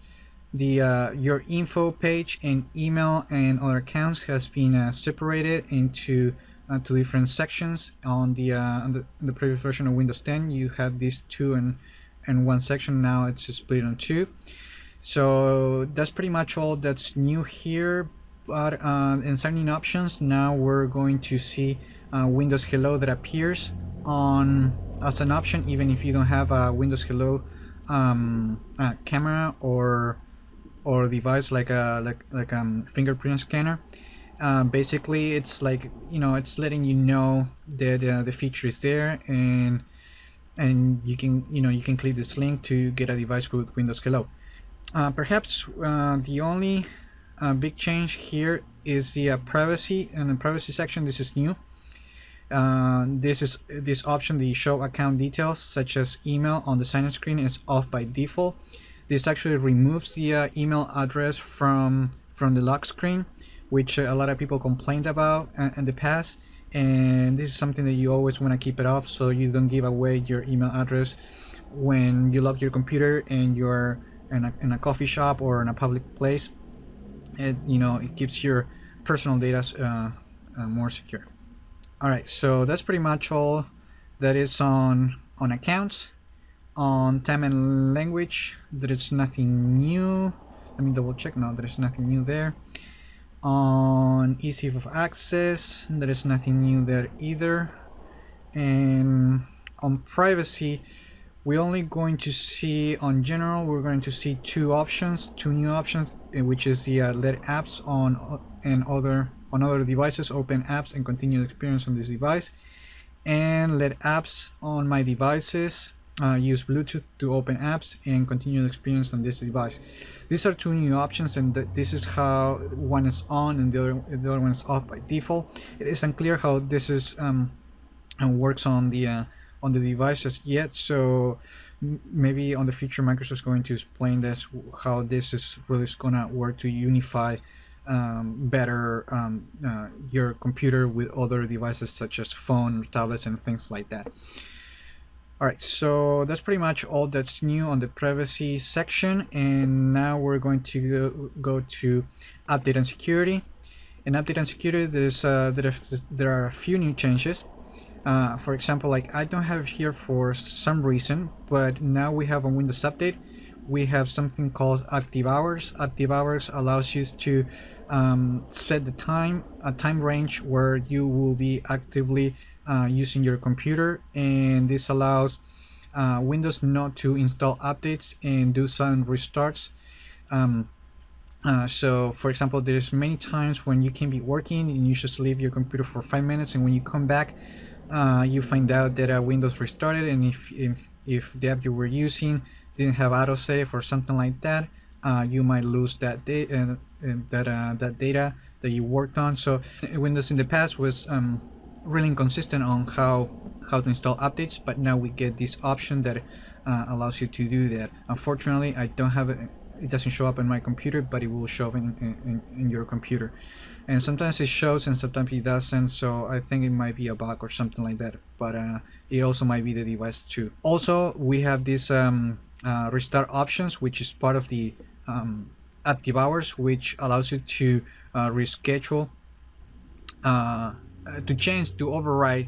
the your info page and email and other accounts has been separated into two different sections. On the previous version of Windows 10, you had these two and one section. Now it's split on two. So that's pretty much all that's new here. But in signing options, now we're going to see Windows Hello that appears on as an option, even if you don't have a Windows Hello camera or device like a fingerprint scanner. Basically, it's like, it's letting you know that the feature is there, and you can click this link to get a device with Windows Hello. Perhaps the only big change here is the privacy. In the privacy section, this is new. This option, the show account details such as email on the sign-in screen, is off by default. This actually removes the email address from the lock screen, which a lot of people complained about in the past, and this is something that you always want to keep it off, so you don't give away your email address when you lock your computer and you're in a coffee shop or in a public place. It keeps your personal data more secure. Alright, so that's pretty much all that is on accounts. On time and language, there is nothing new. Let me double check. No, there is nothing new there. On ease of access, there is nothing new there either. And on privacy, we're only going to see, on general, we're going to see two new options, which is the let apps on other devices open apps and continue the experience on this device, and let apps on my devices use Bluetooth to open apps and continue the experience on this device. These are two new options, and this is how one is on and the other one is off by default. It is unclear how this is and works on the devices yet, so maybe on the future Microsoft is going to explain this, how this is really gonna work to unify better your computer with other devices such as phone, tablets, and things like that. Alright, so that's pretty much all that's new on the privacy section, and now we're going to go to update and security. In update and security, there are a few new changes. For example, like I don't have it here for some reason, but now we have on Windows Update, we have something called active hours. Active hours allows you to set the a time range where you will be actively using your computer, and this allows Windows not to install updates and do some restarts. So for example, there's many times when you can be working and you just leave your computer for 5 minutes, and when you come back, you find out that Windows restarted, and if the app you were using didn't have autosave or something like that, you might lose that data that you worked on. So Windows in the past was really inconsistent on how to install updates, but now we get this option that allows you to do that. Unfortunately, I don't have it. It doesn't show up in my computer, but it will show up in your computer, and sometimes it shows and sometimes it doesn't, so I think it might be a bug or something like that, but it also might be the device too. Also, we have this restart options, which is part of the active hours, which allows you to reschedule, to override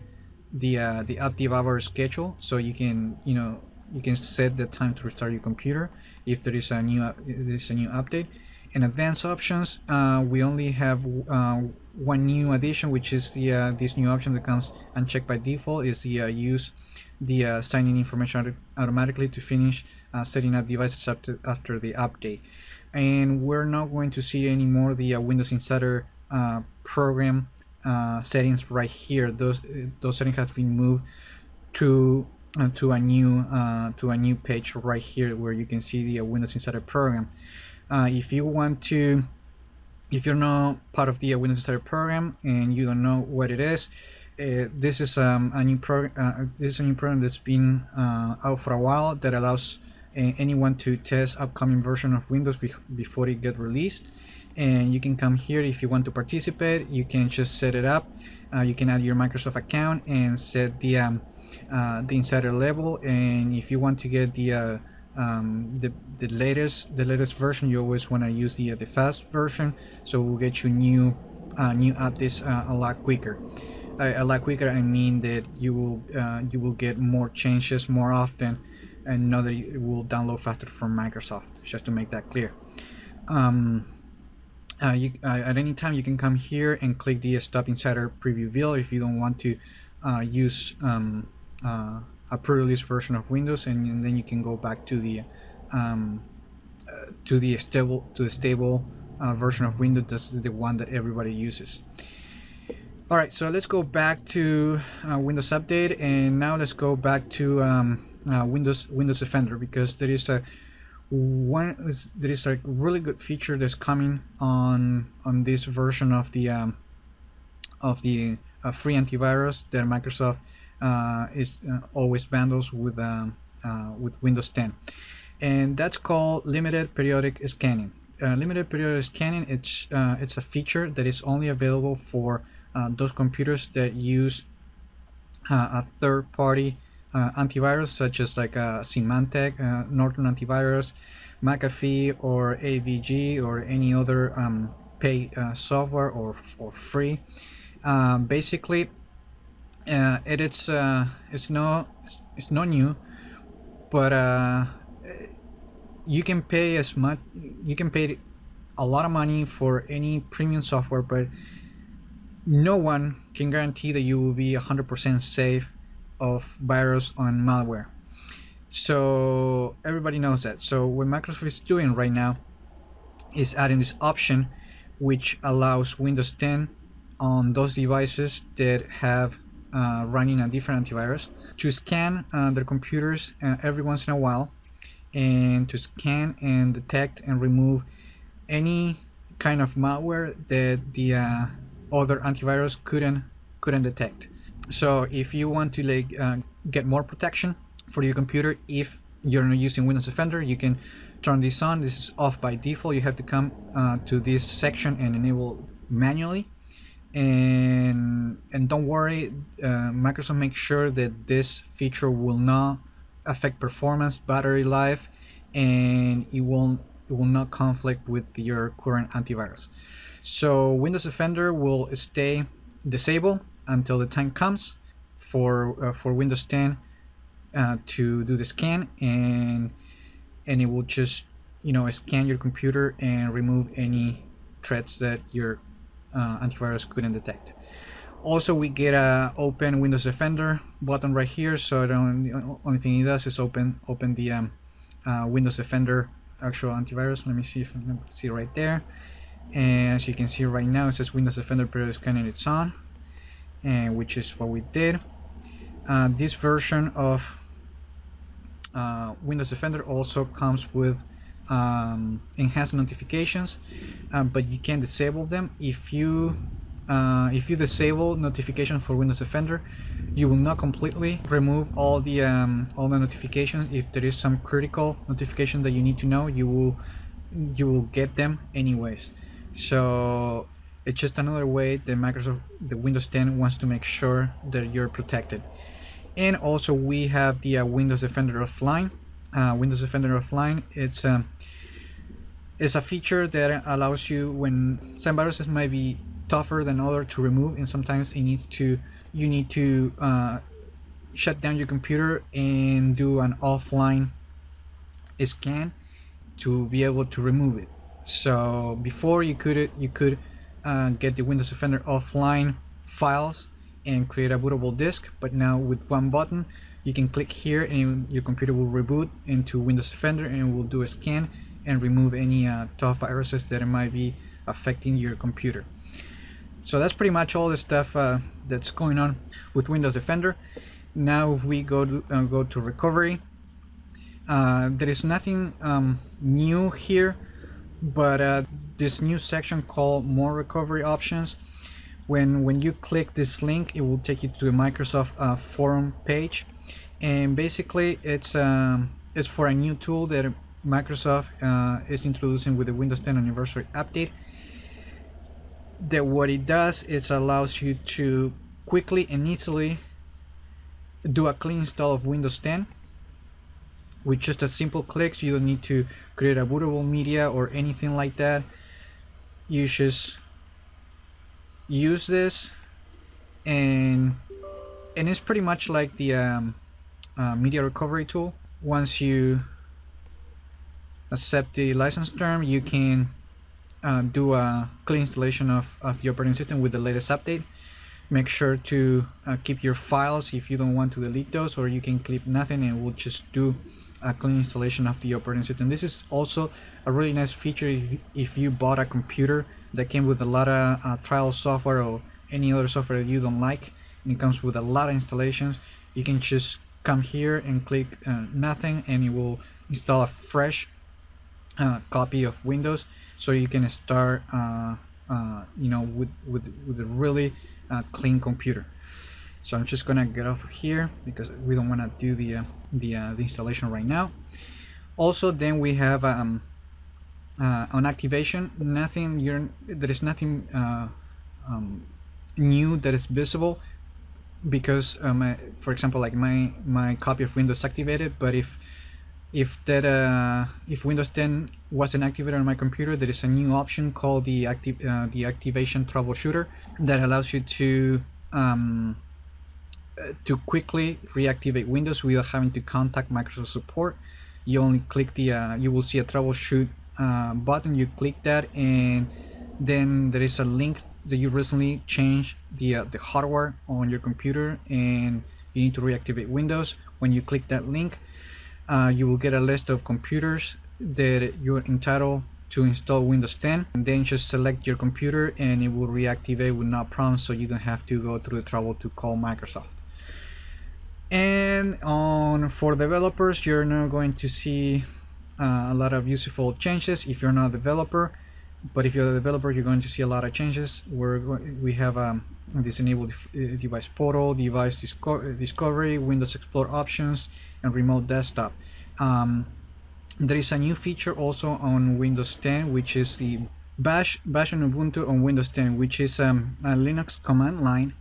the active hour schedule, so you can set the time to restart your computer if there is a new update. In advanced options, we only have one new addition, which is this new option that comes unchecked by default, is the use the sign-in information automatically to finish setting up devices after the update. And we're not going to see anymore the Windows Insider program settings right here. Those settings have been moved to a new page right here where you can see the Windows Insider program. If you want to If you're not part of the Windows Insider program and you don't know what it is, this is a new program. This is a new program that's been out for a while that allows anyone to test upcoming version of Windows before it gets released. And you can come here if you want to participate. You can just set it up. You can add your Microsoft account and set the insider level. And if you want to get the latest version, you always want to use the fast version, so we'll get you new updates a lot quicker. A lot quicker, I mean that you will get more changes more often, and know that it will download faster from Microsoft. Just to make that clear. At any time you can come here and click the Stop Insider Preview Build if you don't want to use a pre-release version of Windows, and then you can go back to the stable version of Windows. That's the one that everybody uses. All right, so let's go back to Windows Update, and now let's go back to Windows Defender, because there is a really good feature that's coming on this version of the free antivirus that Microsoft is always bundles with Windows 10, and that's called limited periodic scanning. Limited periodic scanning, it's a feature that is only available for those computers that use a third-party antivirus, such as like Symantec, Norton Antivirus, McAfee, or AVG, or any other paid software or free. Basically, it's not new, but you can pay a lot of money for any premium software, but no one can guarantee that you will be 100% safe of virus and malware. So everybody knows that. So what Microsoft is doing right now is adding this option which allows Windows 10 on those devices that have running a different antivirus to scan their computers every once in a while, and to scan and detect and remove any kind of malware that the other antivirus couldn't detect. So if you want to get more protection for your computer, if you're not using Windows Defender, you can turn this on. This is off by default. You have to come to this section and enable manually. And don't worry, Microsoft makes sure that this feature will not affect performance, battery life, and it will not conflict with your current antivirus. So Windows Defender will stay disabled until the time comes for Windows 10 to do the scan, and it will just scan your computer and remove any threats that your antivirus couldn't detect. Also, we get a open Windows Defender button right here, so the only thing it does is open the Windows Defender actual antivirus. Let me see if I can see right there. And as you can see right now, it says Windows Defender periodic scanning, it's on, and which is what we did. This version of Windows Defender also comes with enhanced notifications, but you can disable them. If you disable notifications for Windows Defender, you will not completely remove all the notifications. If there is some critical notification that you need to know, you will get them anyways. So it's just another way that the Windows 10 wants to make sure that you're protected. And also we have the Windows Defender Offline. Windows Defender Offline, it's a feature that allows you, when some viruses might be tougher than others to remove, and sometimes you need to shut down your computer and do an offline scan to be able to remove it. So before you could get the Windows Defender Offline files and create a bootable disk, but now with one button you can click here and your computer will reboot into Windows Defender, and it will do a scan and remove any tough viruses that might be affecting your computer. So that's pretty much all the stuff that's going on with Windows Defender. Now if we go to recovery, there is nothing new here, but this new section called More Recovery Options, when you click this link, it will take you to the Microsoft forum page, and basically it's for a new tool that Microsoft is introducing with the Windows 10 anniversary update. That what it does is allows you to quickly and easily do a clean install of Windows 10 with just a simple click. You don't need to create a bootable media or anything like that. You just use this, and it's pretty much like the media recovery tool. Once you accept the license term, you can do a clean installation of the operating system with the latest update. Make sure to keep your files if you don't want to delete those, or you can keep nothing and we'll just do a clean installation of the operating system. This is also a really nice feature if you bought a computer that came with a lot of trial software or any other software that you don't like, and it comes with a lot of installations. You can just come here and click nothing, and it will install a fresh copy of Windows, so you can start with a really clean computer. So I'm just gonna get off here because we don't want to do the installation right now. Also, then we have on activation, there is nothing new that is visible, because for example, like my copy of Windows activated, but if Windows 10 wasn't activated on my computer, there is a new option called the activation troubleshooter that allows you to quickly reactivate Windows without having to contact Microsoft support. You only click you will see a troubleshoot button. You click that, and then there is a link that you recently changed the hardware on your computer, and you need to reactivate Windows. When you click that link, you will get a list of computers that you're entitled to install Windows 10, and then just select your computer and it will reactivate with no problem, so you don't have to go through the trouble to call Microsoft. And for developers, you're not going to see a lot of useful changes if you're not a developer, but if you're a developer, you're going to see a lot of changes. We have this enabled device portal, device discovery, Windows Explorer options, and remote desktop. There is a new feature also on Windows 10, which is the Bash and Ubuntu on Windows 10, which is a Linux command line,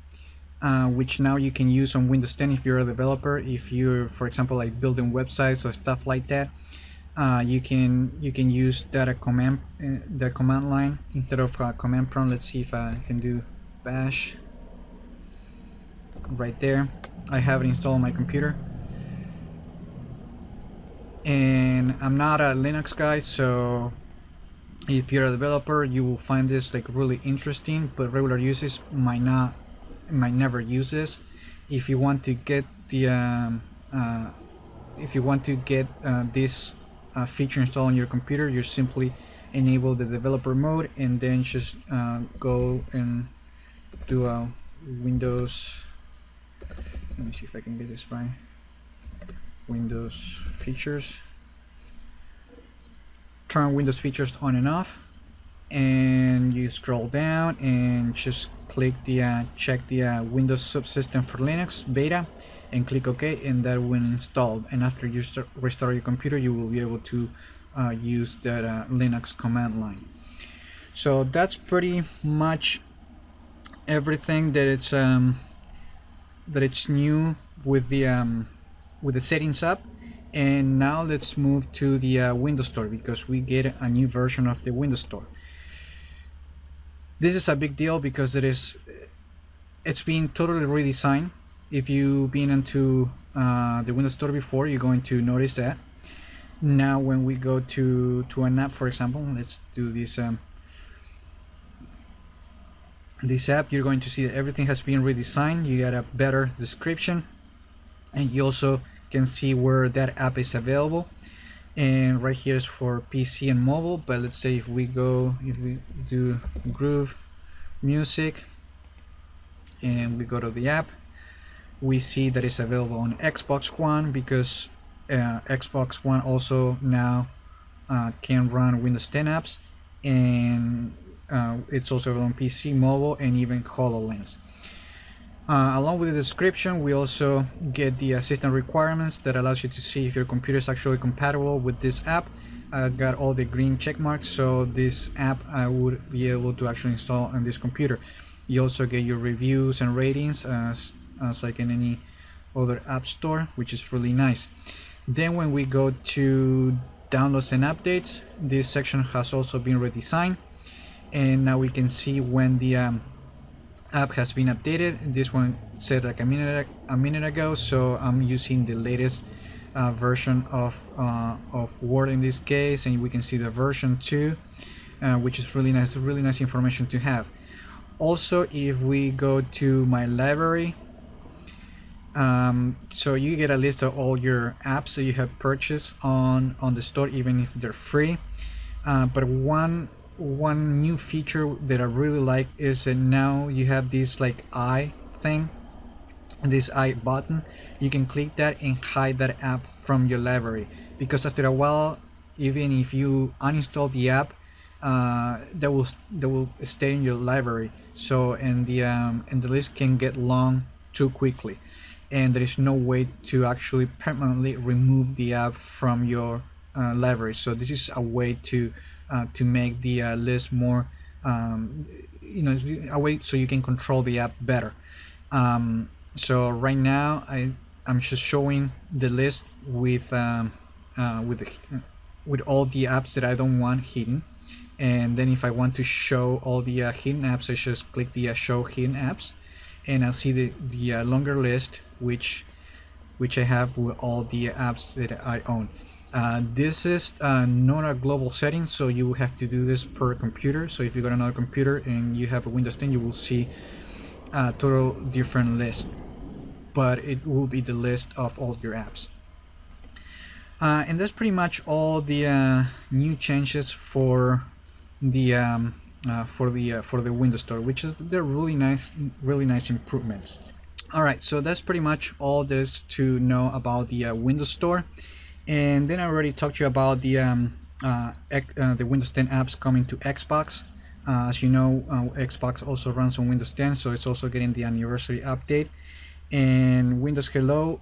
which now you can use on Windows 10 if you're a developer. If you're, for example, like building websites or stuff like that, you can use that command line instead of command prompt. Let's see if I can do Bash right there. I have it installed on my computer, and I'm not a Linux guy, so if you're a developer, you will find this like really interesting, but regular users might never use this. If you want to get this feature installed on your computer, you simply enable the developer mode, and then just go and do a Windows. Let me see if I can get this right. Windows features. Turn Windows features on and off, and you scroll down and just click check the Windows subsystem for Linux beta, and click OK, and that will install. And after you restart your computer, you will be able to use that Linux command line. So that's pretty much everything that it's new with the settings up. And now let's move to the Windows Store, because we get a new version of the Windows Store. This is a big deal because it's been totally redesigned. If you've been into the Windows Store before, you're going to notice that. Now when we go to an app, for example, let's do this app, you're going to see that everything has been redesigned. You got a better description, and you also can see where that app is available. And right here is for PC and mobile, but let's say if we do Groove Music and we go to the app, we see that it's available on Xbox One, because Xbox One also now can run Windows 10 apps, and it's also available on PC, mobile, and even HoloLens. Along with the description, we also get the system requirements that allows you to see if your computer is actually compatible with this app. I got all the green check marks, so this app I would be able to actually install on this computer. You also get your reviews and ratings as like in any other app store, which is really nice. Then when we go to downloads and updates, this section has also been redesigned, and now we can see when the app has been updated. This one said like a minute ago, so I'm using the latest version of Word in this case, and we can see the version 2, which is really nice information to have. Also, if we go to my library, so you get a list of all your apps that you have purchased on the store, even if they're free. But one new feature that I really like is that now you have this like eye thing, this eye button. You can click that and hide that app from your library, because after a while, even if you uninstall the app, that will stay in your library. So and the list can get long too quickly, and there is no way to actually permanently remove the app from your library. So this is a way to make the list more, a way so you can control the app better. So right now I'm just showing the list with all the apps that I don't want hidden, and then if I want to show all the hidden apps, I just click the show hidden apps, and I'll see the longer list which I have with all the apps that I own. This is not a global setting, so you will have to do this per computer. So if you got another computer and you have a Windows 10, you will see a total different list, but it will be the list of all your apps. And that's pretty much all the new changes for the Windows Store, which is they're really nice improvements. All right, so that's pretty much all there's to know about the Windows Store. And then I already talked to you about the Windows 10 apps coming to Xbox. As you know, Xbox also runs on Windows 10, so it's also getting the anniversary update. And Windows Hello,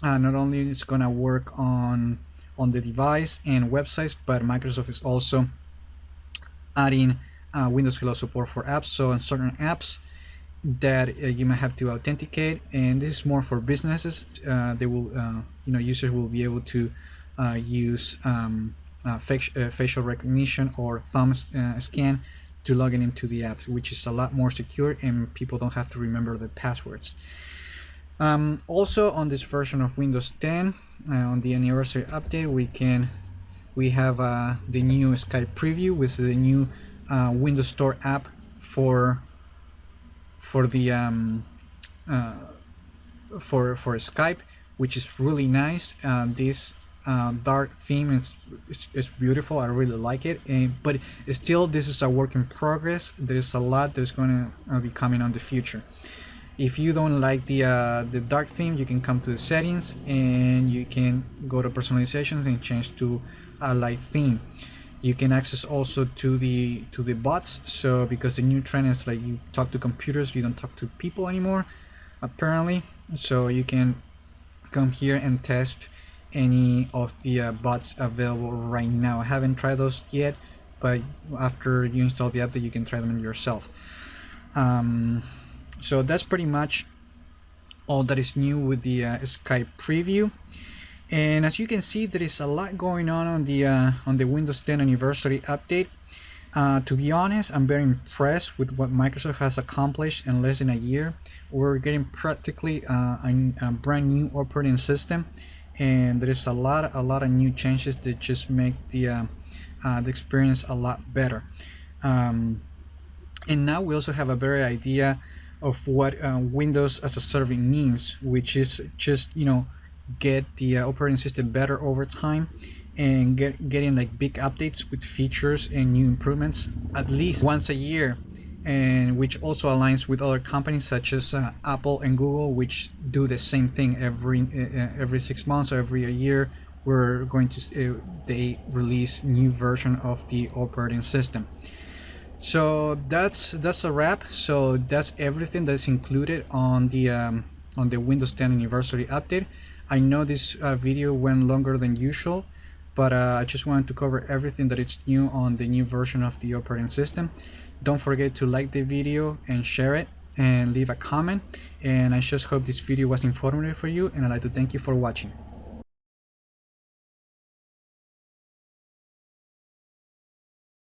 not only is gonna work on the device and websites, but Microsoft is also adding Windows Hello support for apps. So on certain apps that you might have to authenticate, and this is more for businesses. They will, users will be able to use facial recognition or thumb scan to log into the app, which is a lot more secure, and people don't have to remember the passwords. Also, on this version of Windows 10, on the anniversary update, we have the new Skype Preview, which is the new Windows Store app for the for Skype, which is really nice. This dark theme is beautiful. I really like it, but still this is a work in progress. There's a lot that's going to be coming on the future. If you don't like the dark theme, you can come to the settings and you can go to personalizations and change to a light theme. You can access also to the bots. So because the new trend is like you talk to computers, you don't talk to people anymore, apparently. So you can come here and test any of the bots available right now. I haven't tried those yet, but after you install the update, you can try them yourself. So that's pretty much all that is new with the Skype Preview. And as you can see, there is a lot going on the Windows 10 anniversary update. To be honest, I'm very impressed with what Microsoft has accomplished in less than a year. We're getting practically a brand new operating system, and there is a lot of new changes that just make the experience a lot better. And now we also have a better idea of what Windows as a service means, which is just get the operating system better over time and getting like big updates with features and new improvements at least once a year, and which also aligns with other companies such as Apple and Google, which do the same thing every 6 months or every year we're going to they release new version of the operating system. So that's a wrap. So that's everything that's included on the Windows 10 anniversary update. I know this video went longer than usual, but I just wanted to cover everything that is new on the new version of the operating system. Don't forget to like the video and share it and leave a comment. And I just hope this video was informative for you, and I'd like to thank you for watching.